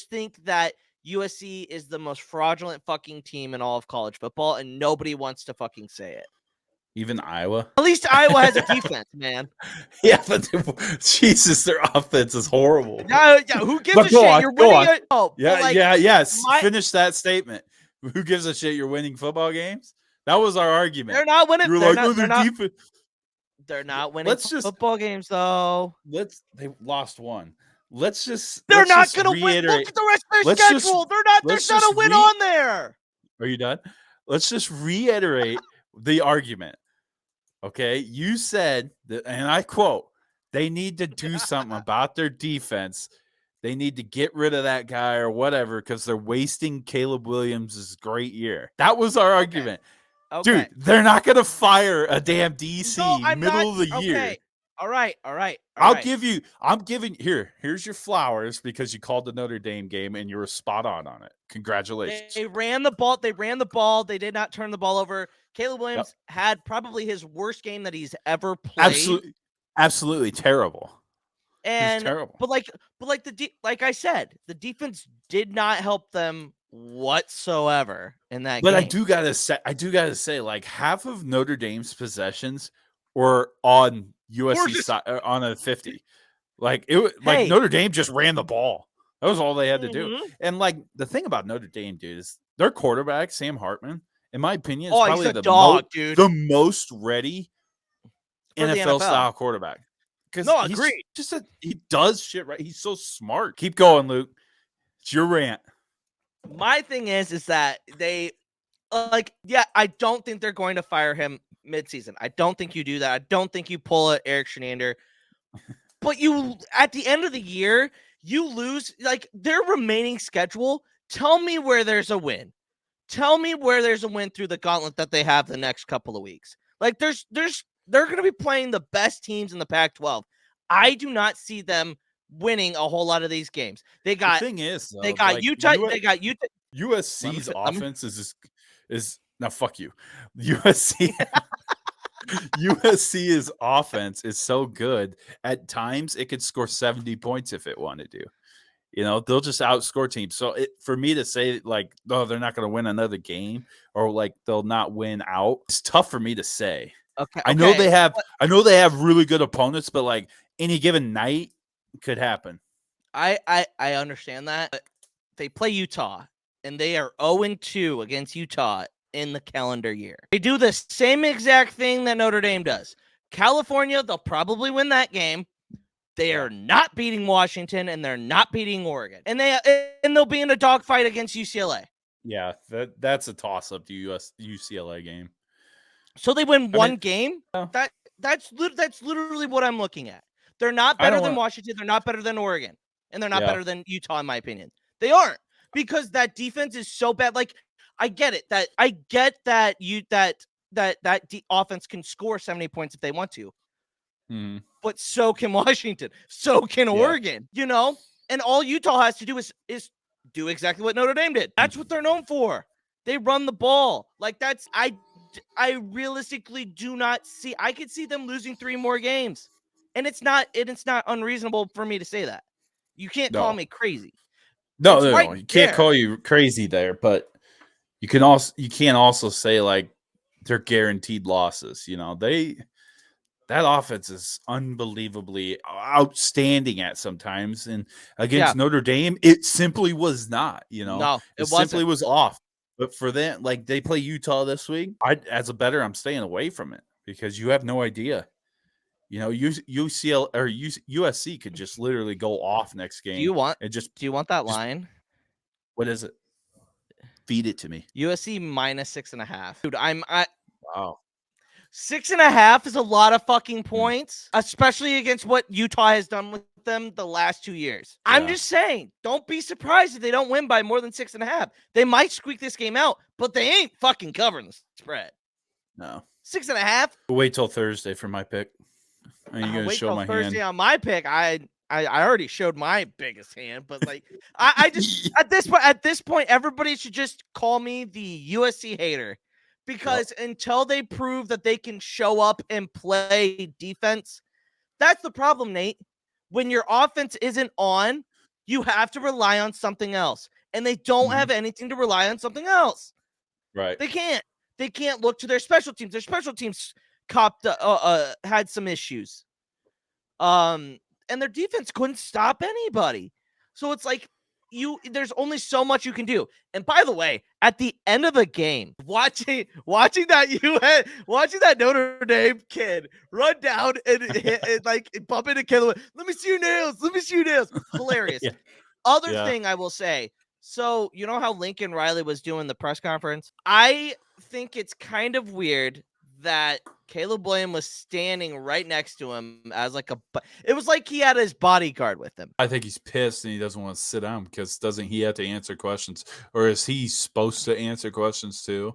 think that USC is the most fraudulent fucking team in all of college football, and nobody wants to fucking say it. Even Iowa? At least Iowa has a defense, man. Yeah, but Jesus, their offense is horrible. Yeah, who gives a shit? You're winning. Finish that statement. Who gives a shit? You're winning football games? That was our argument. They're not winning. They're not winning football games, though. They lost one. They're not going to win. Look at the rest of their schedule. There's not a win on there. Are you done? Let's just reiterate the argument. Okay, you said that, and I quote, they need to do something about their defense. They need to get rid of that guy or whatever because they're wasting Caleb Williams' great year. That was our argument. Okay. Dude, they're not going to fire a damn DC middle of the year. All right. I'm giving here's your flowers because you called the Notre Dame game and you were spot on it. Congratulations. They ran the ball. They did not turn the ball over. Caleb Williams had probably his worst game that he's ever played. Absolutely terrible. And terrible. But like I said, the defense did not help them whatsoever in that game. But I do gotta say, like half of Notre Dame's possessions were on USC side on a 50. Like Notre Dame just ran the ball. That was all they had to do. And like the thing about Notre Dame, dude, is their quarterback, Sam Hartman, in my opinion, is probably the most ready NFL style quarterback. Because he does shit right. He's so smart. Keep going, Luke. It's your rant. My thing is that they I don't think they're going to fire him midseason. I don't think you do that. I don't think you pull a Eric Shenander. But at the end of the year, you lose their remaining schedule. Tell me where there's a win. Tell me where there's a win through the gauntlet that they have the next couple of weeks. They're going to be playing the best teams in the Pac-12. I do not see them winning a whole lot of these games. The thing is, though, they got Utah. They got Utah. USC's offense is now fuck you. USC's offense is so good. At times, it could score 70 points if it wanted to. They'll just outscore teams. So for me to say they're not going to win another game or they'll not win out, it's tough for me to say. Okay. I know they have really good opponents, but any given night could happen. I understand that. But they play Utah, and they are 0-2 against Utah in the calendar year. They do the same exact thing that Notre Dame does. California, they'll probably win that game. They are not beating Washington, and they're not beating Oregon. And they'll be in a dogfight against UCLA. Yeah, that's a toss-up to UCLA game. So they win one game? That's literally what I'm looking at. They're not better than Washington. They're not better than Oregon. And they're not better than Utah, in my opinion. They aren't. Because that defense is so bad. I get it. That offense can score 70 points if they want to. Mm-hmm. But so can Washington. So can Oregon. And all Utah has to do is do exactly what Notre Dame did. That's what they're known for. They run the ball. I realistically do not see. I could see them losing 3 more games, and it's not unreasonable for me to say that. You can't call me crazy. No, you can't call you crazy there, but you can't also say they're guaranteed losses. That offense is unbelievably outstanding at sometimes, and against Notre Dame, it simply was not. No, it simply was off. But for them, they play Utah this week. As a bettor, I'm staying away from it because you have no idea. UCL or USC could just literally go off next game. Do you want that line? What is it? Feed it to me. USC -6.5. Dude, wow. 6.5 is a lot of fucking points, especially against what Utah has done with them the last 2 years. Yeah. I'm just saying, don't be surprised if they don't win by more than 6.5. They might squeak this game out, but they ain't fucking covering the spread. No. 6.5. Wait till Thursday for my pick. Are you going to show my Thursday hand? On my pick, I already showed my biggest hand, but I just at this point, everybody should just call me the USC hater. Because until they prove that they can show up and play defense, that's the problem, Nate. When your offense isn't on, you have to rely on something else. And they don't have anything to rely on something else. Right. They can't. They can't look to their special teams. Their special teams had some issues. And their defense couldn't stop anybody. So it's there's only so much you can do. And by the way, at the end of the game, watching that Notre Dame kid run down and bump into Caleb. Let me see your nails. Hilarious. Other thing I will say. So you know how Lincoln Riley was doing the press conference? I think it's kind of weird that Caleb Williams was standing right next to him as it was like he had his bodyguard with him. I think he's pissed and he doesn't want to sit down because doesn't he have to answer questions, or is he supposed to answer questions too?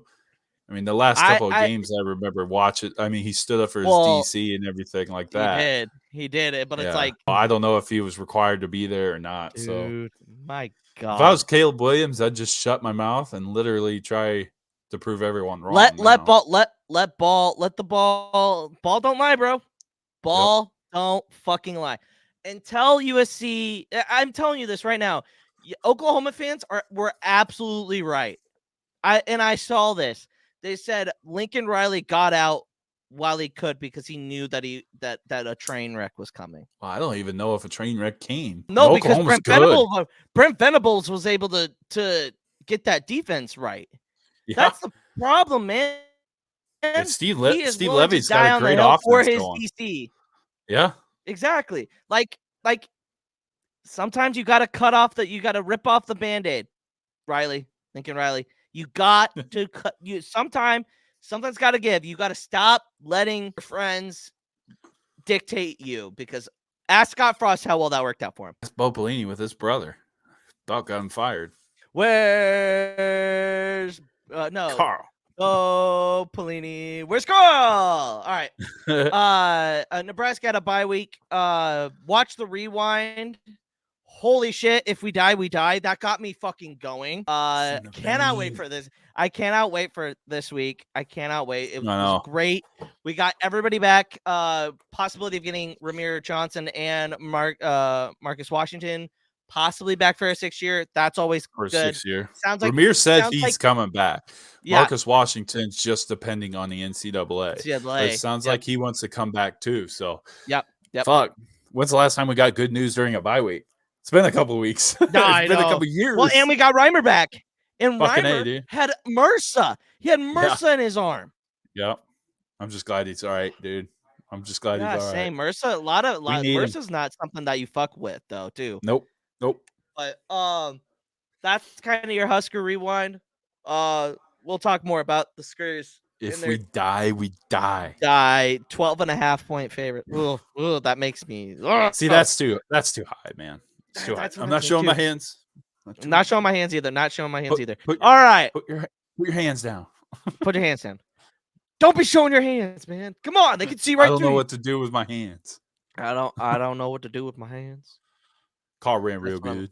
I mean, the last couple of games I remember watching. I mean, he stood up for his DC and everything like that. He did it, but it's I don't know if he was required to be there or not. Dude, so my God, if I was Caleb Williams, I'd just shut my mouth and literally try to prove everyone wrong. Let the ball don't lie, bro. Ball don't fucking lie. And tell USC, I'm telling you this right now. Oklahoma fans were absolutely right. I saw this. They said Lincoln Riley got out while he could because he knew that a train wreck was coming. Well, I don't even know if a train wreck came. No, because Brent Venables was able to get that defense right. Yeah. problem, man. And Steve Levy's got a great offense for his going. DC. Yeah, exactly. Like sometimes you got to rip off the Band-Aid. Lincoln Riley, you got to cut. Something's got to give. You got to stop letting your friends dictate you, because ask Scott Frost how well that worked out for him. That's Bo Pelini with his brother. About got him fired. Where's Carl? Oh, Pelini. Where's Carl? All right. Nebraska had a bye week. Watch the rewind. Holy shit, if we die, we die. That got me fucking going. Cannot wait for this. I cannot wait for this week. I cannot wait. It was great. We got everybody back. Possibility of getting Ramir Johnson and Marcus Washington possibly back for a 6th year. That's always for good. 6th year. Sounds like Ramir said he's coming back. Yeah. Marcus Washington's just depending on the NCAA. But it sounds like he wants to come back too. So yep. Fuck. When's the last time we got good news during a bye week? It's been a couple of weeks. It's been a couple of years. Well, and we got Reimer back. And fucking Reimer had MRSA. He had MRSA in his arm. Yep. I'm just glad he's all right, dude. I'm just glad he's all right. Same. MRSA. A lot of MRSA's not something that you fuck with though, too. Nope. But that's kind of your Husker rewind. We'll talk more about the Skurs. If we die, we die. 12.5 point favorite. Ooh, that makes me. See, that's too high, man. It's too high. I'm not showing my hands. Not showing my hands either. All right. Put your hands down. Put your hands down. Don't be showing your hands, man. Come on, they can see right through. I don't know what to do with my hands. I don't know what to do with my hands. Call ran real good.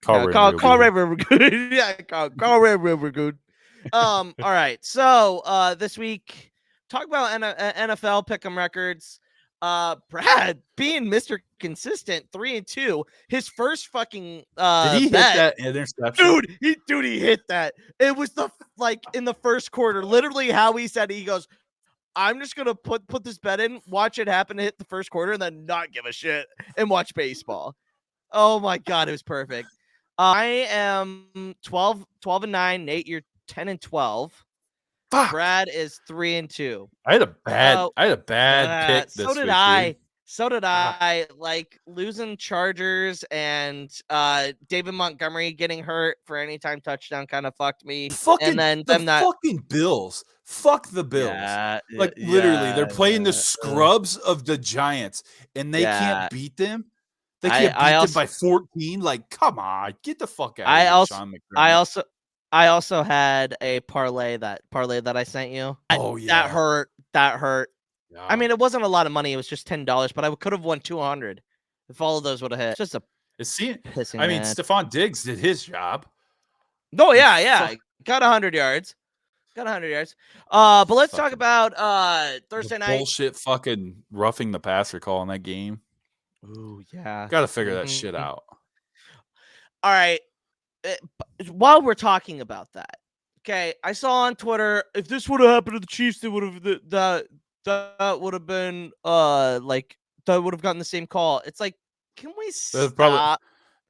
Call ran real good. Yeah, call ran real good. All right. So this week, talk about NFL pick'em records. Brad being Mr. Consistent, 3-2. His first fucking did he bet. hit that interception? Dude, he hit that. It was in the first quarter. Literally how he said it. He goes, I'm just gonna put this bet in, watch it happen to hit the first quarter, and then not give a shit and watch baseball. Oh my god, it was perfect. I am 12-9. Nate, you're 10-12. Fuck. Brad is 3-2. I had a bad pick this week. So did I. Like losing Chargers and David Montgomery getting hurt for anytime touchdown kind of fucked me. Fucking Bills. Fuck the Bills. Literally, they're playing the scrubs of the Giants, and they can't beat them. They can't beat them by 14. Like, come on, get the fuck out of here, Sean McDermott. I also had a parlay that I sent you. Oh yeah, that hurt. Yeah. I mean, it wasn't a lot of money. It was just $10, but I could have won 200 if all of those would have hit. It's just pissing. I mean, Stephon Diggs did his job. Oh yeah, got 100 yards. But let's talk about Thursday night. Bullshit, fucking roughing the passer call in that game. Ooh yeah, got to figure that shit out. All right. While we're talking about that, okay, I saw on Twitter, if this would have happened to the Chiefs, they would have that would have been that would have gotten the same call. It's like, can we stop?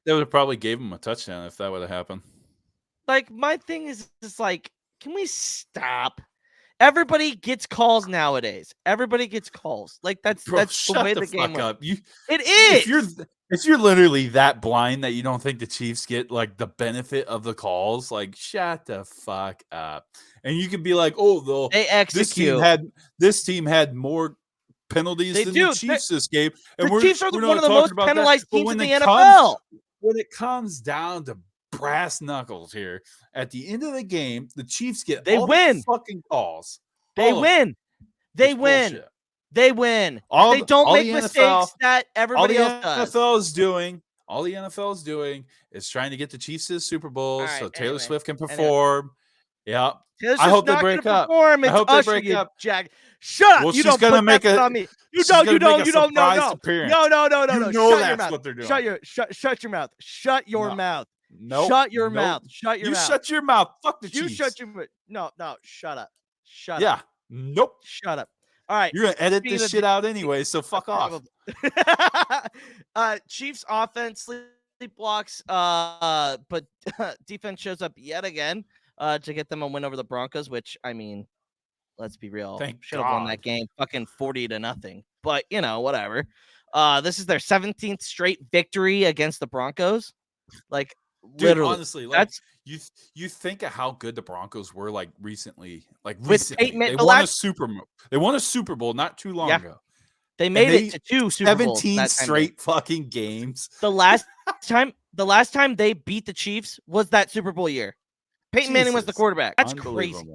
They would have probably gave him a touchdown if that would have happened. Like, my thing is just like, can we stop? Everybody gets calls nowadays. Everybody gets calls. Like that's the way the game up. It is. If you're literally that blind that you don't think the Chiefs get like the benefit of the calls, like shut the fuck up. And you can be like, oh, they execute. This team had more penalties than the Chiefs this game. And the Chiefs are one of the most penalized teams in the NFL. When it comes down to brass knuckles here, at the end of the game, the Chiefs get the fucking calls. They win. They win. They don't make mistakes that everybody else does. All the NFL is doing is trying to get the Chiefs to the Super Bowl so Taylor Swift can perform. Yeah. I hope they break up. I hope they break up. Jack. Shut up. Well, you don't put that on me. You don't know. No. You know that's what they're doing. Shut your mouth. Shut your mouth. No. Shut your mouth. Shut your mouth. Shut your mouth. Fuck the Chiefs. You shut your mouth. No. Shut up. Yeah. Nope. Shut up. All right. You're going to edit this shit out anyway, so fuck off. Chiefs offense sleep blocks, but defense shows up yet again. to get them a win over the Broncos, which, I mean, let's be real. Should have won that game fucking 40-0. But, whatever. This is their 17th straight victory against the Broncos. Like, dude, literally. Honestly, like, you think of how good the Broncos were, like, recently. Like, recently. They won a Super Bowl not too long ago. They made it to 2 Super Bowls. 17 straight fucking games. The last time they beat the Chiefs was that Super Bowl year. Peyton Manning was the quarterback. That's crazy.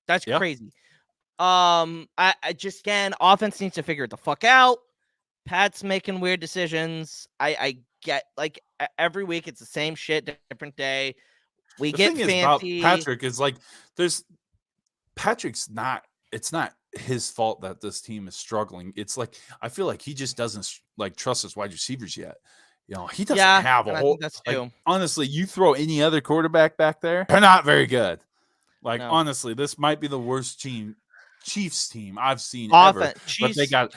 That's crazy. I just, again, offense needs to figure it the fuck out. Pat's making weird decisions. I get, like, every week it's the same shit, different day. We get fancy. About Patrick is like, Patrick's not. It's not his fault that this team is struggling. It's like, I feel like he just doesn't like trust his wide receivers yet. He doesn't have a whole. That's like, honestly, you throw any other quarterback back there, they're not very good. Like, honestly, this might be the worst Chiefs team I've seen ever. But they got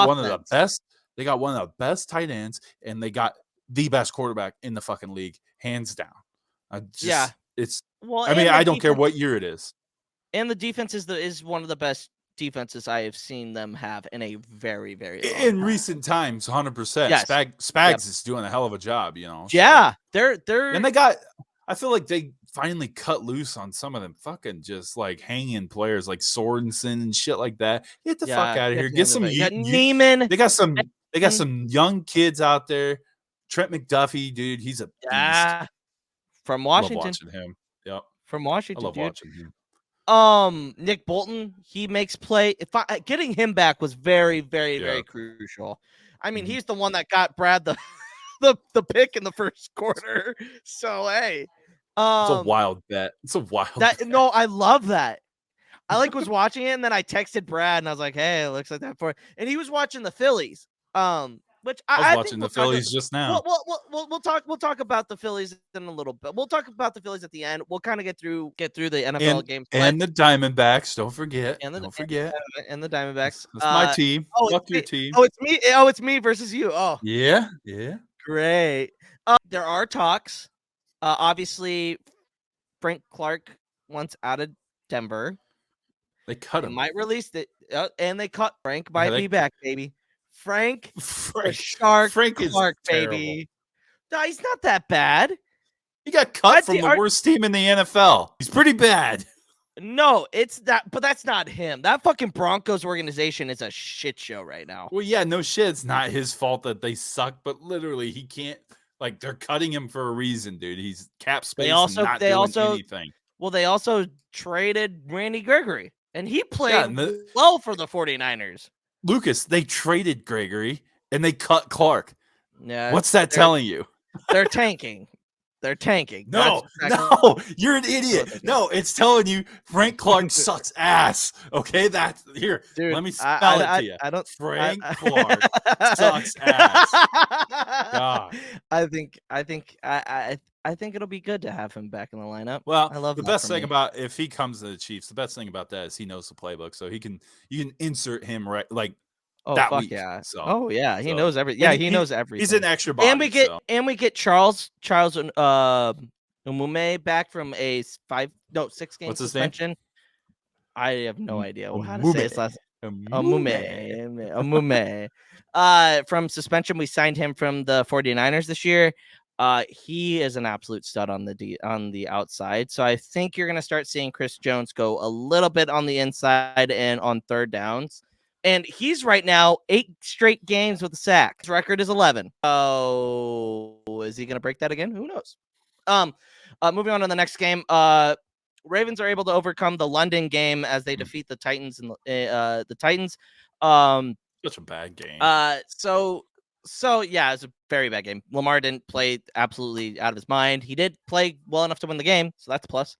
one of the best. They got one of the best tight ends, and they got the best quarterback in the fucking league, hands down. It's. Well, I mean, I don't care what year it is. And the defense is one of the best defenses I have seen them have in a very, very long in time. recent times. 100%. Yes. Spags is doing a hell of a job. Yeah, so. And they got. I feel like they finally cut loose on some of them fucking just like hanging players like Sorensen and shit like that. Get the fuck out of here. Get some. Neiman. They got some young kids out there. Trent McDuffie, dude, he's a beast. From Washington. I love watching him. Yep. From Washington. I love watching him. Nick Bolton, he makes play. Getting him back was very, very, very crucial. I mean, he's the one that got Brad the pick in the first quarter. So hey, it's a wild bet. Bet. No, I love that. I was watching it, and then I texted Brad, and I was like, "Hey, it looks like that for." And he was watching the Phillies. Which I was watching the Phillies just now. We'll talk about the Phillies in a little bit. We'll talk about the Phillies at the end. We'll kind of get through the NFL games and the Diamondbacks. Don't forget. And the Diamondbacks. That's my team. Fuck your team. Oh, it's me. Oh, it's me versus you. Oh, yeah. Great. There are talks. Obviously, Frank Clark wants out of Denver. They cut him. They might release it, and they cut Frank. Might be back, baby. Frank Clark, baby. No, he's not that bad. He got cut from the worst team in the NFL. He's pretty bad. No, it's that, but that's not him. That fucking Broncos organization is a shit show right now. Well, yeah, no shit. It's not his fault that they suck, but literally, he can't. Like, they're cutting him for a reason, dude. He's cap space and not doing anything. Well, they also traded Randy Gregory, and he played well for the 49ers. Lucas, they traded Gregory and they cut Clark. Yeah, what's that telling you? They're tanking. They're tanking. No, you're an idiot. No, it's telling you Frank Clark sucks ass. Okay, that's here. Dude, let me spell it to you. Frank Clark sucks ass. God. I think it'll be good to have him back in the lineup. Well, I love the best thing about if he comes to the Chiefs, the best thing about that is he knows the playbook, so you can insert him right like that week. Yeah. So, he knows everything. Yeah, he knows everything. He's an extra body. And we get Charles Umume back from a 6 game suspension. Name? I have no idea how to say his last name. Umume. From suspension, we signed him from the 49ers this year. He is an absolute stud on the outside. So I think you're going to start seeing Chris Jones go a little bit on the inside and on third downs. And he's right now 8 straight games with a sack. His record is 11. Oh, is he going to break that again? Who knows? Moving on to the next game. Ravens are able to overcome the London game as they defeat the Titans and the Titans. Such a bad game. So yeah, it's a very bad game. Lamar didn't play absolutely out of his mind. He did play well enough to win the game, so that's a plus.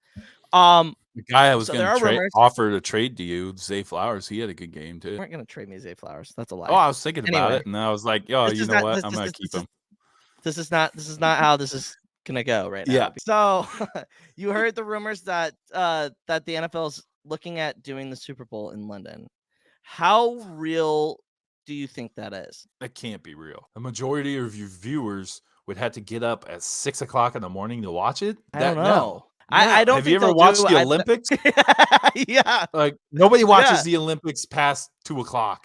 The guy I was going to offer to trade to you, Zay Flowers, he had a good game too. You weren't going to trade me Zay Flowers. That's a lie. Oh, I was thinking about it, and I was like, "Yo, you know what? I'm going to keep him." This is not how this is going to go right now. Yeah. So you heard the rumors that the NFL is looking at doing the Super Bowl in London. How real do you think that is? That can't be real. The majority of your viewers would have to get up at 6 o'clock in the morning to watch it. I don't know. I don't Have think you ever they'll watched do the Olympics? Yeah. Like, nobody watches Yeah. the Olympics past 2:00.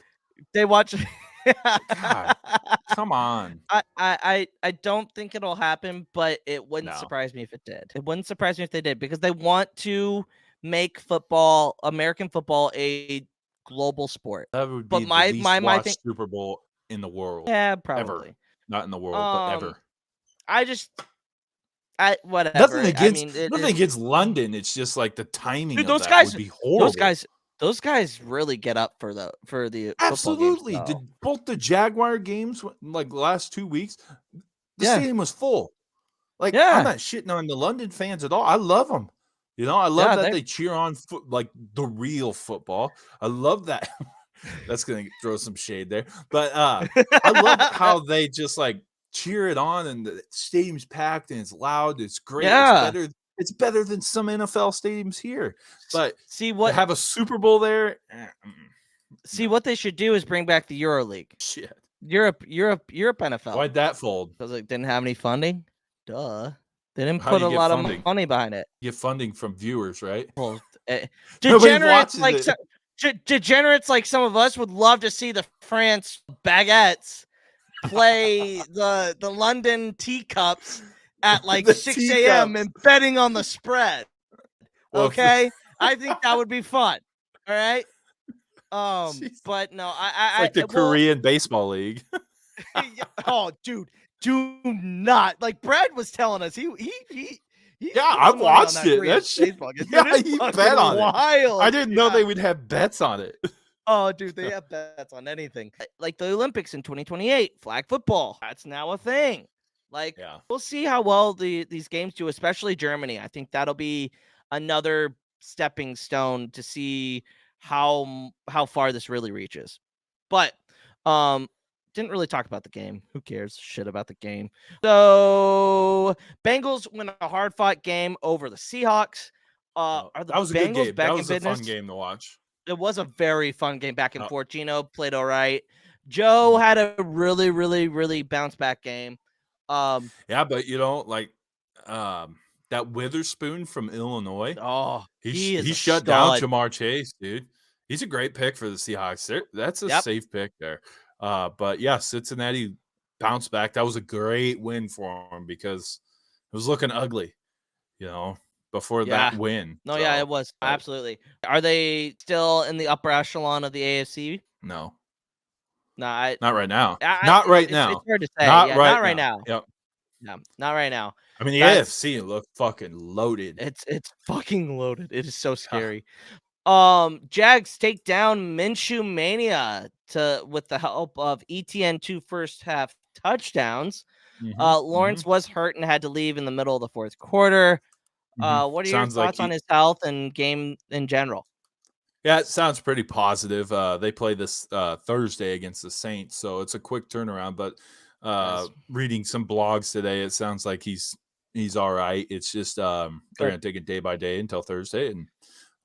They watch God, come on. I don't think it'll happen, but it wouldn't No. surprise me if it did. It wouldn't surprise me if they did because they want to make football, American football, a global sport. That would But be the least my thing, watched Super Bowl in the world. yeah, Ever. probably. Not in the world, but ever. I just Nothing whatever. I against mean, nothing against London. It's just like the timing dude, of that would be horrible. those guys really get up for the football games. Absolutely. Both the Jaguar games, like the last 2 weeks, the Yeah. stadium was full. Like, I'm Yeah. not shitting on the London fans at all. I love them. You know, I love that they cheer on like the real football. I love that. That's gonna throw some shade there, but I love how they just like cheer it on, and the stadium's packed and it's loud. It's great. Yeah. It's better than some NFL stadiums here. But See to have a Super Bowl there. What they should do is bring back the EuroLeague. Shit. Europe NFL. Why'd that fold? Because it didn't have any funding. Duh. They didn't How do put you a get lot funding? of money behind it. You get funding from viewers, right? Well, Nobody degenerates watches degenerates like some of us would love to see the France baguettes play the London teacups at like 6 a.m. and betting on the spread. Okay, I think that would be fun. All right. But no, it's like the Korean baseball league. Oh, dude, do not, like Brad was telling us. He yeah, I watched it. That's baseball. Yeah, he bet on wild. it. I didn't know they would have bets on it. Oh, dude, they have bets on anything. Like the Olympics in 2028, flag football. That's now a thing. Like, we'll see how well these games do, especially Germany. I think that'll be another stepping stone to see how far this really reaches. But didn't really talk about the game. Who cares shit about the game? So Bengals win a hard-fought game over the Seahawks. Are the that was a Bengals good game. back That in was a business? fun game to watch. It was a very fun game back and forth. Gino played all right. Joe had a really, really, really bounce back game. Yeah, but you know, like that Witherspoon from Illinois. Oh, he shut down Jamar Chase, dude. He's a great pick for the Seahawks. That's a safe pick there. But yeah, Cincinnati bounced back. That was a great win for him because it was looking ugly, you know, before that win. No, yeah, it was. Absolutely. Are they still in the upper echelon of the AFC? No. No, not right now. Not right now. It's hard to say. Not right now. Yep. No, not right now. I mean, the AFC looked fucking loaded. It's fucking loaded. It is so scary. Jags take down Minshew Mania with the help of ETN 2 first half touchdowns. Lawrence was hurt and had to leave in the middle of the fourth quarter. What are your thoughts on his health and game in general? Yeah, it sounds pretty positive. They play this Thursday against the Saints, so it's a quick turnaround. But reading some blogs today, it sounds like he's all right. It's just they're gonna take it day by day until Thursday, and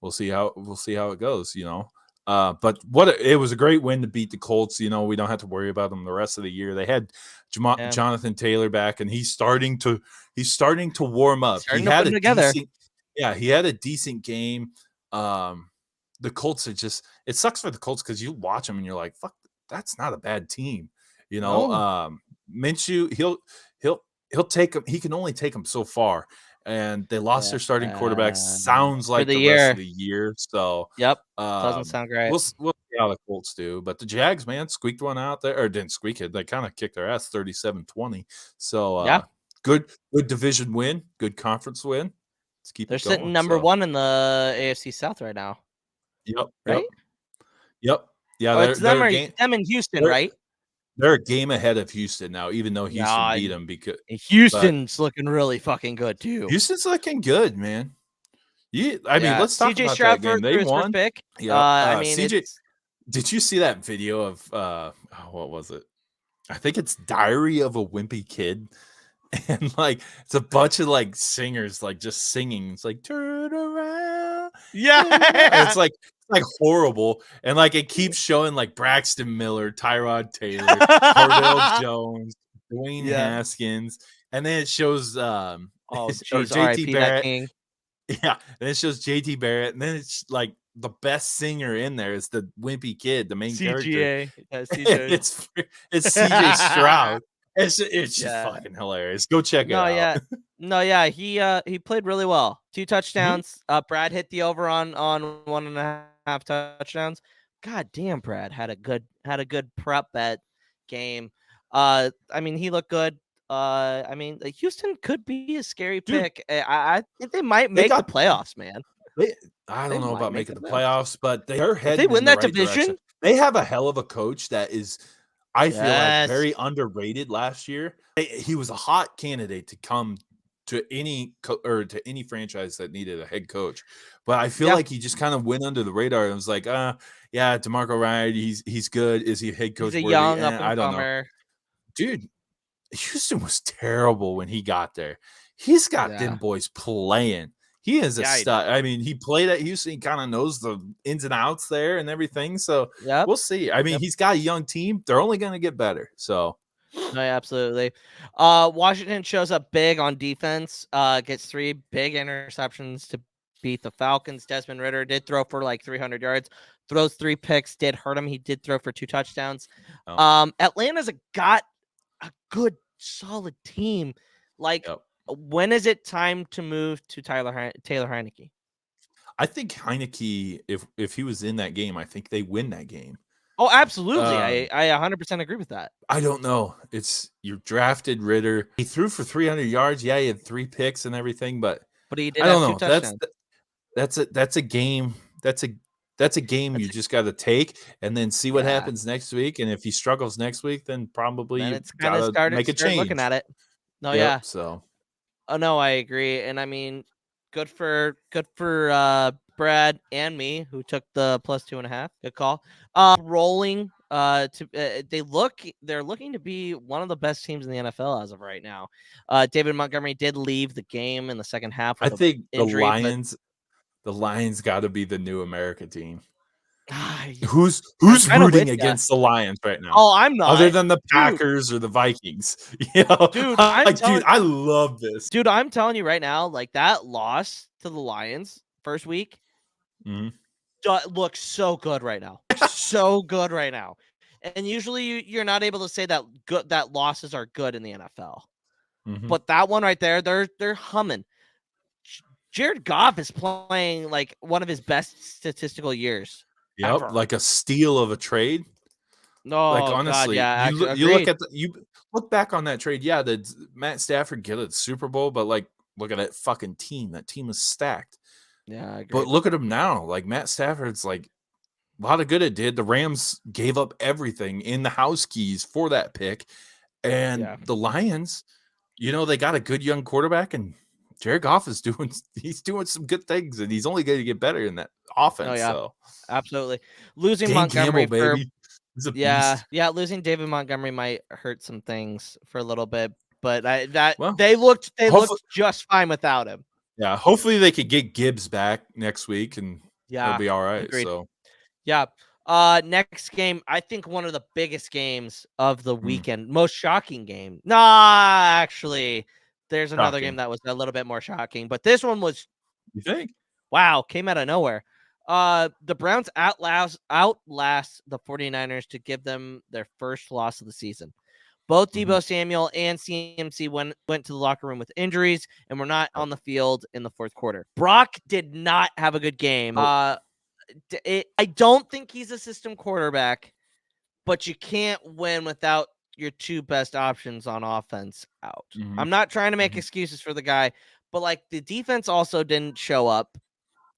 we'll see how it goes. You know, but it was a great win to beat the Colts. You know, we don't have to worry about them the rest of the year. They had Jonathan Taylor back, and he's starting to warm up. He had a decent game. The Colts are just, it sucks for the Colts because you watch them and you're like, fuck, that's not a bad team. You know, Minshew, he'll take them. He can only take them so far. And they lost their starting quarterback. Sounds like the rest of the year. So doesn't sound great. We'll see how the Colts do. But the Jags, man, squeaked one out there, or didn't squeak it. They kind of kicked their ass 37-20. So good division win, good conference win. Let's keep They're it going. sitting number 1 in the AFC South right now. Yep. Right? Yep. Yeah. It's them in Houston, right? They're a game ahead of Houston now, even though Houston beat them. Because Houston's looking really fucking good too. Houston's looking good, man. I mean, let's talk about that game. They won. Pick. Yeah. I mean, CJ, did you see that video of what was it? I think it's Diary of a Wimpy Kid. And like it's a bunch of like singers like just singing. It's like turn around. Yeah. It's like horrible. And like it keeps showing like Braxton Miller, Tyrod Taylor, Cordell Jones, Dwayne Haskins, and then it shows JT Barrett. Yeah, and it shows JT Barrett, and then it's like the best singer in there is the wimpy kid, the main character. CGA. CJ. It's CJ Stroud. It's just Yeah. fucking hilarious. Go check it out. No, yeah, he played really well. 2 touchdowns. Brad hit the over on 1.5 touchdowns. God damn, Brad had a good prep bet game. I mean, he looked good. I mean, Houston could be a scary pick. I think they might make the playoffs, man. I don't know about making the playoffs, but they're heading if they win in the that right division. Direction. They have a hell of a coach that is, I feel like, very underrated last year. He was a hot candidate to come to any franchise that needed a head coach, but I feel like he just kind of went under the radar and was like, yeah, DeMarco Ryan, he's good. Is he a head coach? He's a young up and I don't know, dude. Houston was terrible when he got there. He's got them boys playing. He is a stud. I mean, he played at Houston. He kind of knows the ins and outs there and everything. So we'll see. I mean, he's got a young team. They're only going to get better. So, no, absolutely. Washington shows up big on defense. Gets 3 big interceptions to beat the Falcons. Desmond Ridder did throw for like 300 yards. Throws 3 picks. Did hurt him. He did throw for 2 touchdowns. Atlanta's got a good, solid team. Like, when is it time to move to Taylor Heinicke? I think Heinicke, if he was in that game, I think they win that game. Oh, absolutely. I 100% agree with that. I don't know. You drafted Ridder. He threw for 300 yards. Yeah, he had 3 picks and everything, but he did. I don't know. That's a game. That's a game you just got to take and then see what happens next week. And if he struggles next week, then probably you got to make a change. Looking at it. No, So. Oh no, I agree, and I mean, good for Brad and me who took the +2.5. Good call. Rolling. They're looking to be one of the best teams in the NFL as of right now. David Montgomery did leave the game in the second half. I think injury, the Lions got to be the new America team. Who's rooting against the Lions right now? Oh, I'm not. Other than the Packers or the Vikings. Dude, I love this. Dude, I'm telling you right now, like that loss to the Lions first week looks so good right now. So good right now. And usually you're not able to say that losses are good in the NFL. But that one right there, they're humming. Jared Goff is playing like one of his best statistical years. Yep, ever. Like a steal of a trade. No, like honestly, God, you look at you look back on that trade. Yeah, did Matt Stafford get a Super Bowl? But like, look at that fucking team. That team is stacked. Yeah, I agree. But look at him now. Like Matt Stafford's like a lot of good it did. The Rams gave up everything in the house keys for that pick, and the Lions, they got a good young quarterback, and Jared Goff is doing some good things, and he's only going to get better in that offense. Oh, yeah. So absolutely. Losing Dan Montgomery Campbell, baby. He's a beast. Losing David Montgomery might hurt some things for a little bit, but they looked just fine without him. Yeah, hopefully they could get Gibbs back next week, and it'll be all right. Agreed. So next game, I think one of the biggest games of the weekend, most shocking game. Nah, actually, there's another game that was a little bit more shocking, but this one was. You think? Wow, came out of nowhere. The Browns outlast the 49ers to give them their first loss of the season. Both Deebo Samuel and CMC went to the locker room with injuries and were not on the field in the fourth quarter. Brock did not have a good game. I don't think he's a system quarterback, but you can't win without your 2 best options on offense out. I'm not trying to make excuses for the guy, but like the defense also didn't show up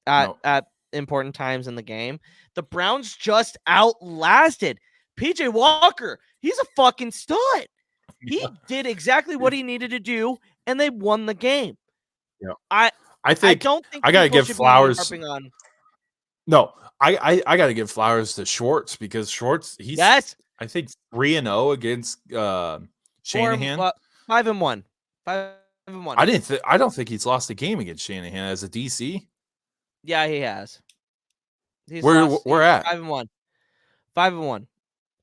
at important times in the game. The Browns just outlasted PJ Walker. He's a fucking stud. He did exactly what he needed to do, and they won the game. Yeah, I don't think I gotta give flowers. No, I gotta give flowers to Schwartz because Schwartz he's I think 3-0 against Shanahan. 5-1. 5-1. I don't think he's lost a game against Shanahan as a DC. Yeah, he has. We're at 5-1. 5-1.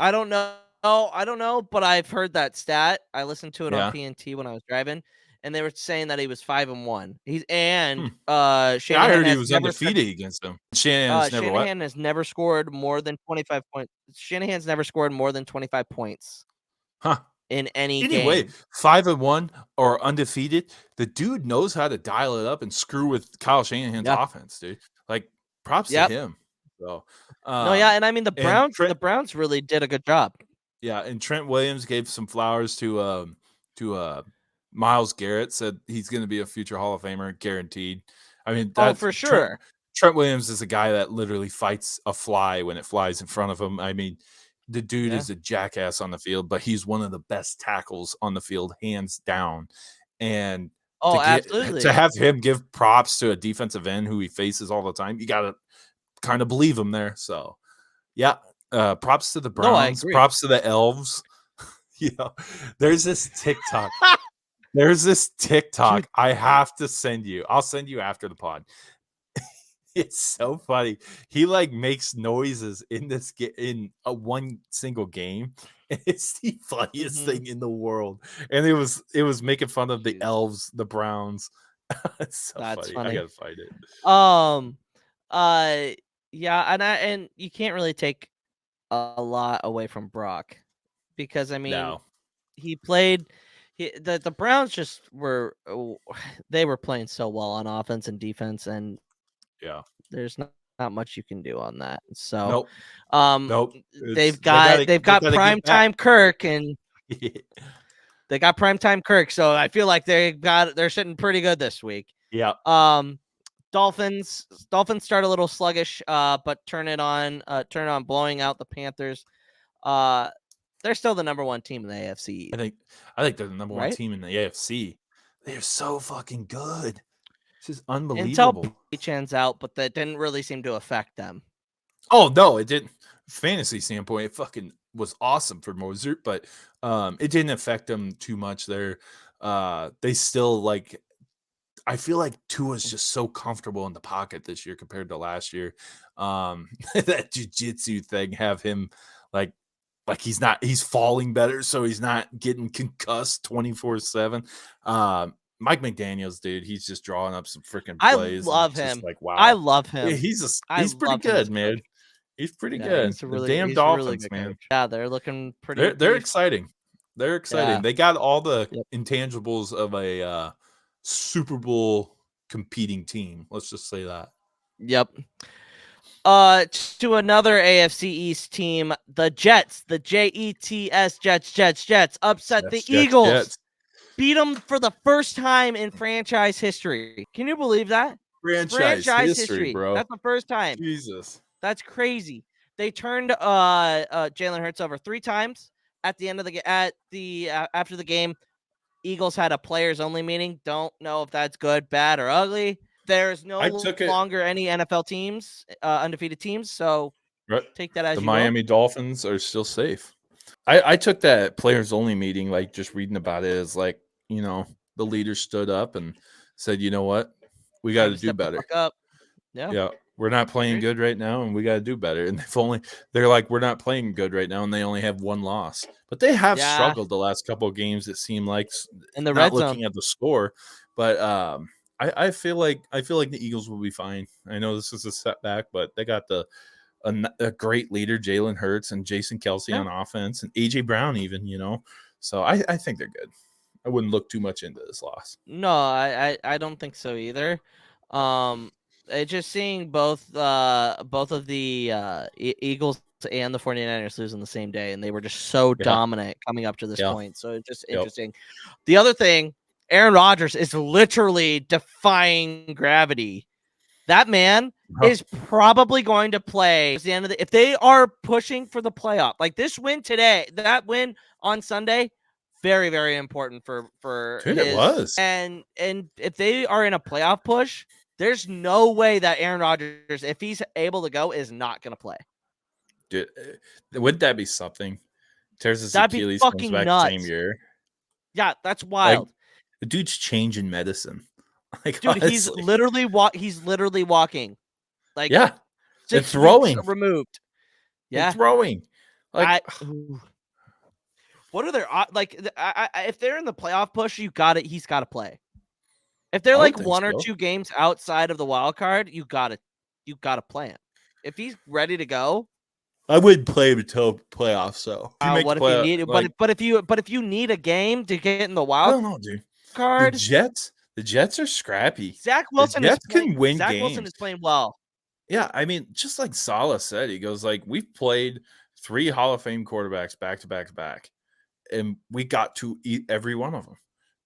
I don't know I don't know, but I've heard that stat. I listened to it on PNT when I was driving, and they were saying that he was 5-1. Shanahan I heard he was undefeated against them. Shanahan has never scored more than 25 points. Shanahan's never scored more than 25 points. Huh. In any anyway, game. 5-1 or undefeated, the dude knows how to dial it up and screw with Kyle Shanahan's offense, dude. Like, props to him. So, and I mean the Browns really did a good job. Yeah, and Trent Williams gave some flowers to Myles Garrett. Said he's going to be a future Hall of Famer, guaranteed. I mean, that's for sure. Trent Williams is a guy that literally fights a fly when it flies in front of him. I mean, the dude is a jackass on the field, but he's one of the best tackles on the field, hands down. And absolutely. To have him give props to a defensive end who he faces all the time, you got to kind of believe him there. So, yeah, props to the Browns, props to the Elves. There's this TikTok. Dude. I have to send you. I'll send you after the pod. It's so funny. He makes noises in this in a one single game. It's the funniest thing in the world. And it was making fun of the Elves, the Browns. It's so funny. I gotta find it. And you can't really take a lot away from Brock because I mean he played. The Browns just were playing so well on offense and defense, and there's not much you can do on that. So, nope. They've got primetime Kirk, and they got primetime Kirk. So I feel like they're sitting pretty good this week. Yeah. Dolphins start a little sluggish, but turn it on, blowing out the Panthers. They're still the number one team in the AFC. I think they're the number one team in the AFC. They're so fucking good. This is unbelievable. Until Chan's out, but that didn't really seem to affect them. Oh no, it didn't. Fantasy standpoint, it fucking was awesome for Mozart, but it didn't affect them too much. They still I feel like Tua's just so comfortable in the pocket this year compared to last year. That jiu-jitsu thing have him he's falling better, so he's not getting concussed 24/7. Mike McDaniels, dude, he's just drawing up some freaking plays. I love him. Wow. I love him. Yeah, he's pretty good, man. He's pretty good. The damn Dolphins, man. Coach. Yeah, they're looking pretty. They're exciting. They're exciting. Yeah. They got all the intangibles of a Super Bowl competing team. Let's just say that. Yep. To another AFC East team, the Jets, the Jets, Jets upset the Eagles. Jets. Beat them for the first time in franchise history. Can you believe that? Franchise history, bro. That's the first time. Jesus. That's crazy. They turned Jalen Hurts over 3 times at the end of after the game. Eagles had a players only meeting. Don't know if that's good, bad, or ugly. There's no longer any NFL teams, undefeated teams. So take that as the Miami Dolphins are still safe. I took that players only meeting, just reading about it, as the leader stood up and said, you know what, we got to do better. Yeah. We're not playing good right now, and we got to do better. And they're like, we're not playing good right now, and they only have 1 loss. But they have struggled the last couple of games. It seemed like in the red zone, looking at the score, but I feel like the Eagles will be fine. I know this is a setback, but they got a great leader, Jalen Hurts, and Jason Kelce on offense, and AJ Brown even. So I think they're good. I wouldn't look too much into this loss. No, I don't think so either. Just seeing both of the Eagles and the 49ers lose on the same day, and they were just so dominant coming up to this point. So it's just interesting. The other thing, Aaron Rodgers is literally defying gravity. That man is probably going to play at the end of if they are pushing for the playoff. This win today, that win on Sunday, very, very important for Dude, it was. And if they are in a playoff push, there's no way that Aaron Rodgers, if he's able to go, is not going to play. Dude, wouldn't that be something? Tears his Achilles, comes back the same year. Yeah, that's wild. The dude's changing medicine. Dude, honestly. he's literally walking. And throwing removed. Yeah, and throwing. What are their if they're in the playoff push, he's got to play. If they're I would like think one or so. two games outside of the wild card, you got to play him. If he's ready to go, I wouldn't play him until playoffs. So what if you need it? But if you need a game to get in the wild, I don't know, dude. Card. The Jets are scrappy. Zach Wilson can win Zach games. Wilson is playing well. Yeah, I mean, just like Saleh said, he goes like, we've played 3 Hall of Fame quarterbacks back to back to back, and we got to eat every one of them.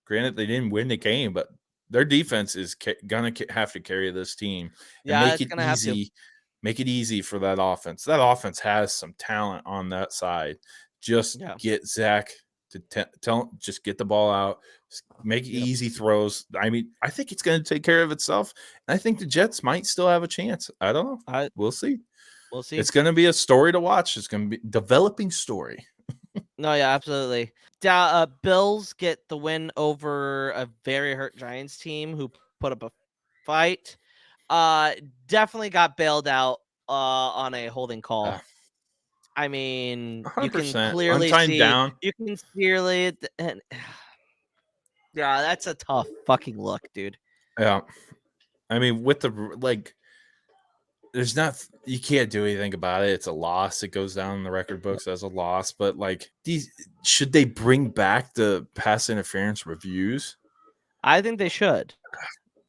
Granted, they didn't win the game, but their defense is gonna have to carry this team and make it easy. Make it easy for that offense. That offense has some talent on that side. Just get Zach to just get the ball out, make easy throws. I mean, I think it's going to take care of itself. And I think the Jets might still have a chance. I don't know. We'll see. We'll see. It's going to be a story to watch. It's going to be a developing story. No, yeah, absolutely. Bills get the win over a very hurt Giants team who put up a fight. Definitely got bailed out on a holding call. I mean, 100%. You can clearly see. Down. You can clearly. Yeah, that's a tough fucking look, dude. Yeah, I mean, with the there's not. You can't do anything about it. It's a loss. It goes down in the record books as a loss. But should they bring back the pass interference reviews? I think they should.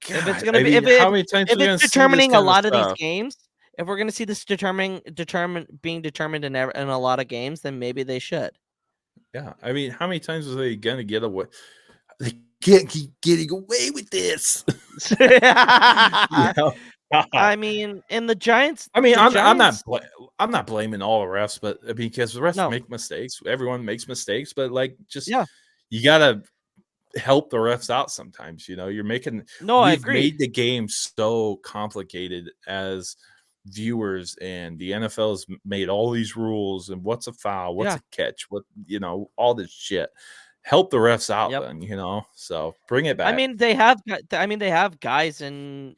God, if it's gonna be, how many times if it's determining a lot of these games, if we're gonna see this being determined in a lot of games, then maybe they should. Yeah, I mean, how many times are they gonna get away? They can't keep getting away with this. I mean, in the Giants. I mean, I'm not blaming all the refs, but I mean, because the refs make mistakes. Everyone makes mistakes, but you gotta help the refs out sometimes. You're making. I agree. Made the game so complicated as viewers, and the NFL's made all these rules and what's a foul, what's a catch, what all this shit. Help the refs out, then so bring it back. I mean, they have guys in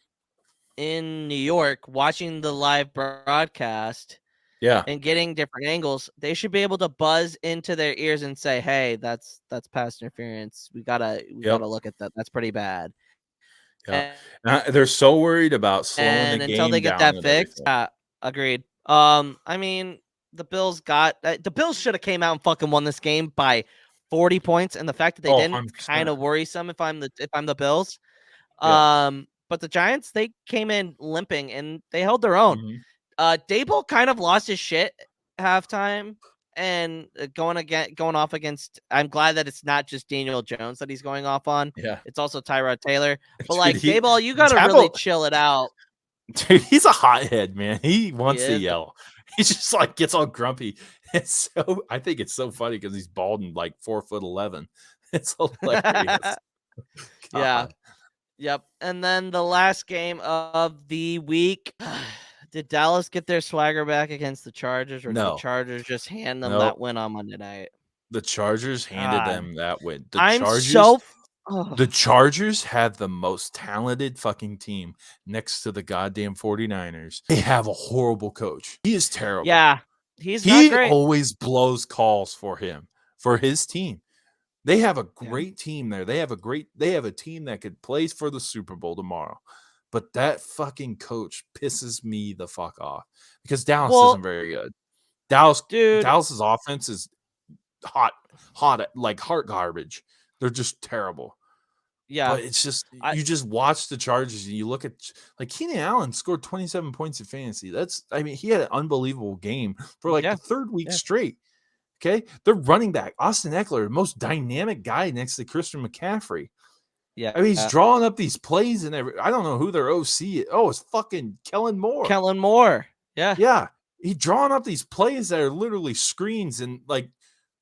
New York watching the live broadcast, and getting different angles. They should be able to buzz into their ears and say, "Hey, that's pass interference. We gotta look at that. That's pretty bad." Yeah, they're so worried about slowing the game until they get down that fixed. Agreed. I mean, the Bills should have came out and fucking won this game by 40 points, and the fact that they didn't kind of worrisome if I'm the Bills. But the Giants, they came in limping and they held their own. Dable kind of lost his shit halftime and going off against. I'm glad that it's not just Daniel Jones that he's going off on. Yeah, it's also Tyrod Taylor. But Dable, you got to really chill it out. Dude, he's a hothead, man. He wants to yell. He just gets all grumpy. I think it's so funny because he's bald and 4'11". It's hilarious. Yeah. Yep. And then the last game of the week. Did Dallas get their swagger back against the Chargers, or did the Chargers just hand them that win on Monday night? The Chargers handed them that win. The Chargers have the most talented fucking team next to the goddamn 49ers. They have a horrible coach. He is terrible. Yeah, he always blows calls for his team. They have a great team there. They have a team that could play for the Super Bowl tomorrow. But that fucking coach pisses me the fuck off because Dallas isn't very good. Dallas's offense is hot, like heart garbage. They're just terrible. Yeah, but it's just you just watch the Chargers and you look at Keenan Allen scored 27 points in fantasy. He had an unbelievable game for the third week straight. Okay, their running back Austin Eckler, the most dynamic guy next to Christian McCaffrey. Yeah, I mean, he's drawing up these plays and I don't know who their OC is. Oh, it's fucking Kellen Moore. Yeah. He's drawing up these plays that are literally screens, and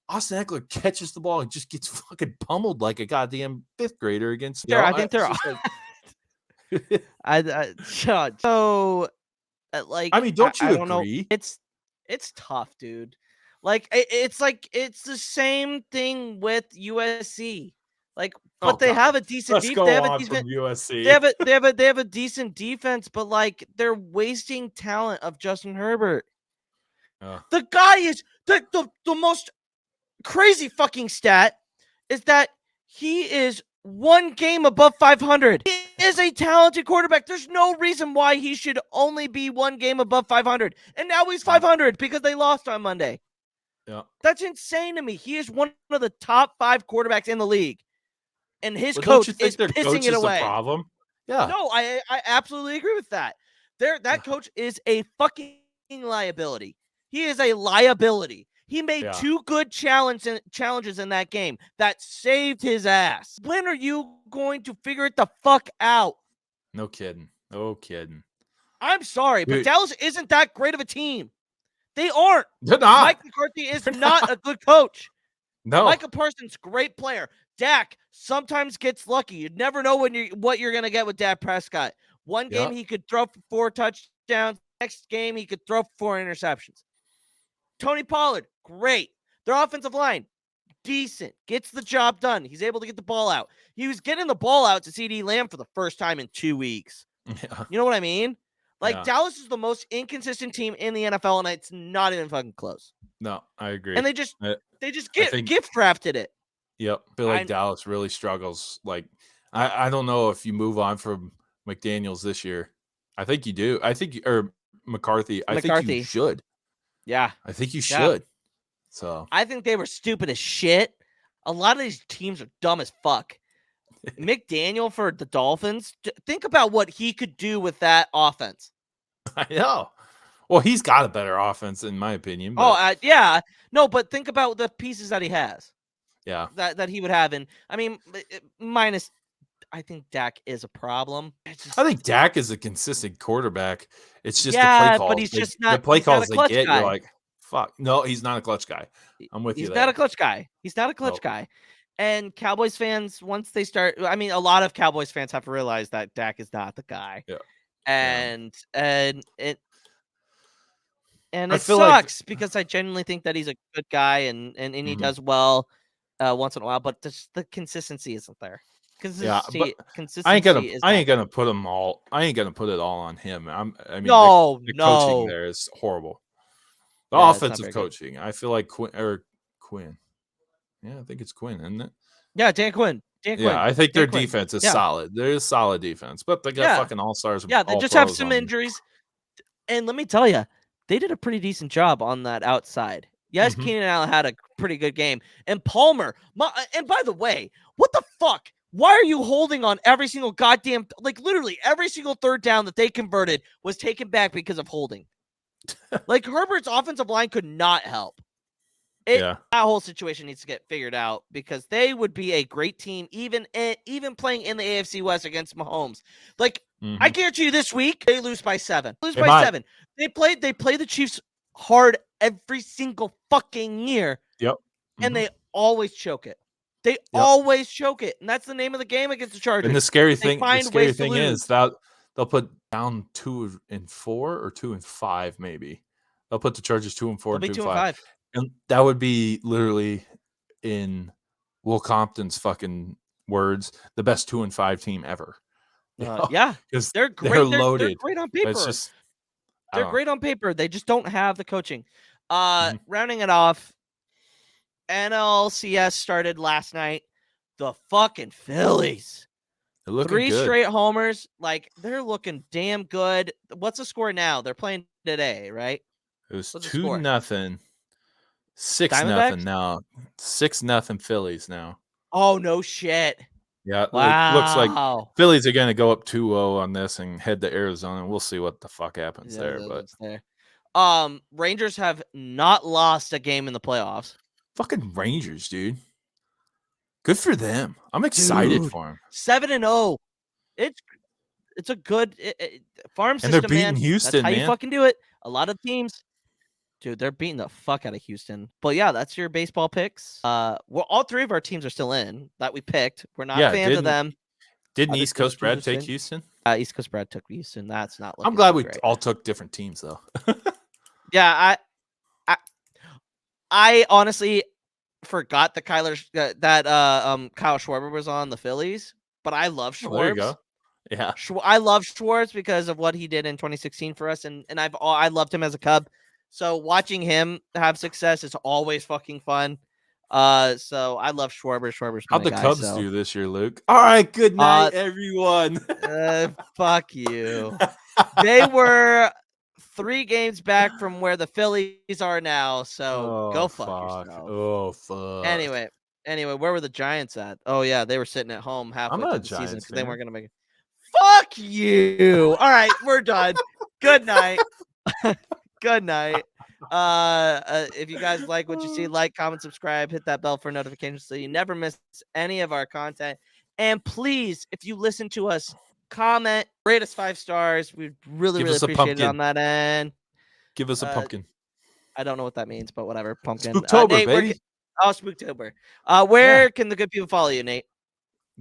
Austin Eckler catches the ball and just gets fucking pummeled like a goddamn fifth grader against. I think they're. Don't you agree? Know. It's tough, dude. It's the same thing with USC. But they have a decent defense. They have a decent USC. They have a decent defense, but they're wasting talent of Justin Herbert. The guy is the most crazy fucking stat is that he is one game above 500. He is a talented quarterback. There's no reason why he should only be one game above 500. And now he's 500 because they lost on Monday. Yeah. That's insane to me. He is one of the top 5 quarterbacks in the league. And his coach don't you think is their pissing coach it is away. the problem? Yeah. No, I absolutely agree with that. That coach is a fucking liability. He is a liability. He made 2 good challenges in that game that saved his ass. When are you going to figure it the fuck out? No kidding. I'm sorry, but Dallas isn't that great of a team. They aren't. They're not. Mike McCarthy is not a good coach. No. Micah Parsons, great player. Dak sometimes gets lucky. You never know what you're going to get with Dak Prescott. One game he could throw for 4 touchdowns. Next game he could throw for 4 interceptions. Tony Pollard, great. Their offensive line, decent. Gets the job done. He's able to get the ball out. He was getting the ball out to CeeDee Lamb for the first time in 2 weeks. Yeah. You know what I mean? Like, Dallas is the most inconsistent team in the NFL, and it's not even fucking close. No, I agree. And they just gift drafted it. Yep. I feel like Dallas really struggles. Like, I don't know if you move on from McDaniels this year. I think you do. Or McCarthy. I think you should. Yeah. I think you should. So I think they were stupid as shit. A lot of these teams are dumb as fuck. McDaniel for the Dolphins. Think about what he could do with that offense. I know. Well, he's got a better offense, in my opinion. But... yeah. No, but think about the pieces that he has. Yeah. That he would have. And I mean, minus, I think Dak is a problem. I think Dak is a consistent quarterback. It's just the play calls. But he's just not the play calls they get. You're like, fuck. No, he's not a clutch guy. I'm with you. He's not a clutch guy. And Cowboys fans, once they start, I mean, a lot of Cowboys fans have to realize that Dak is not the guy. Yeah. And it sucks because I genuinely think that he's a good guy and he does well once in a while, but the consistency isn't there. Consistency I ain't gonna put them all. I ain't gonna put it all on him. The coaching there is horrible. The offensive coaching. Good. I feel like Quinn. Yeah, I think it's Quinn, isn't it? Yeah, Dan Quinn. Yeah, I think their defense is solid. There's solid defense, but they got fucking all-stars. Yeah, they just have some injuries. And let me tell you, they did a pretty decent job on that outside. Yes, Keenan Allen had a pretty good game. And Palmer, and by the way, what the fuck? Why are you holding on every single goddamn, like literally every single third down that they converted was taken back because of holding? Like Herbert's offensive line could not help. That whole situation needs to get figured out because they would be a great team, even playing in the AFC West against Mahomes. Like I guarantee you, this week they lose by 7. They play the Chiefs hard every single fucking year. Yep. And they always choke it. They always choke it, and that's the name of the game against the Chargers. And the scary thing is that they'll put down 2-4 or 2-5, maybe. They'll put the Chargers 2-4 and 2-5. And that would be literally, in Will Compton's fucking words, the best 2-5 team ever. Because they're great. They're loaded. They're great on paper. They're great on paper. They just don't have the coaching. Rounding it off, NLCS started last night. The fucking Phillies. 3 straight homers. Like, they're looking damn good. What's the score now? They're playing today, right? It was 2-0. 6-0 now. 6-0 Phillies now. Oh, no shit. Yeah, it looks like Phillies are going to go up 2-0 on this and head to Arizona. We'll see what the fuck happens there. Rangers have not lost a game in the playoffs. Fucking Rangers, dude. Good for them. I'm excited for them. 7-0. It's a good farm system, and they're beating man. Houston, That's how you fucking do it. A lot of teams, dude, they're beating the fuck out of Houston. But yeah, that's your baseball picks. All 3 of our teams are still in that we picked. We're not fans of them. Didn't East Coast Brad take Houston? East Coast Brad took Houston. That's not. I'm glad we all took different teams, though. Yeah, I honestly forgot that Kyle Schwarber was on the Phillies, but I love Schwarber. There you go. Yeah, I love Schwartz because of what he did in 2016 for us, and I loved him as a Cub. So watching him have success is always fucking fun. So I love Schwarber. Schwarber's How'd the my guy, Cubs do this year, Luke? All right, good night, everyone. Fuck you. They were 3 games back from where the Phillies are now, so go fuck yourself. Oh, fuck. Anyway, where were the Giants at? Oh, yeah, they were sitting at home halfway through the season because they weren't going to make it. Fuck you. All right, we're done. Good night. Good night. If you guys like what you see, like, comment, subscribe, hit that bell for notifications so you never miss any of our content. And please, if you listen to us, comment, rate us 5 stars. We'd really appreciate it on that end. Give us a pumpkin. I don't know what that means, but whatever. Pumpkin. Spooktober, Nate, baby. Spooktober. Where can the good people follow you, Nate?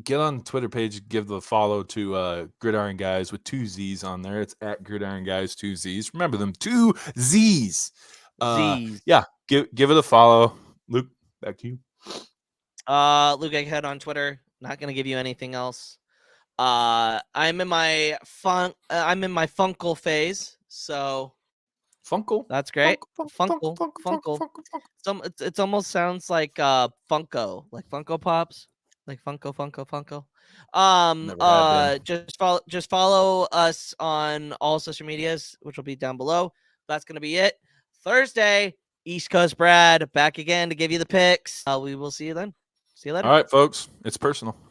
Get on the Twitter page, give the follow to Gridiron Guys with 2 Z's on there. It's at Gridiron Guys 2 Z's. Remember them 2 Z's. Z's. Yeah, give it a follow. Luke, back to you. Luke Egghead on Twitter. Not gonna give you anything else. I'm in my Funkle phase, so Funkle. That's great. Funkle. It almost sounds like Funko, like Funko Pops, like Funko. Just follow us on all social medias, which will be down below. That's gonna be it. Thursday, East Coast Brad back again to give you the picks. We will see you then. See you later. All right, folks. It's personal.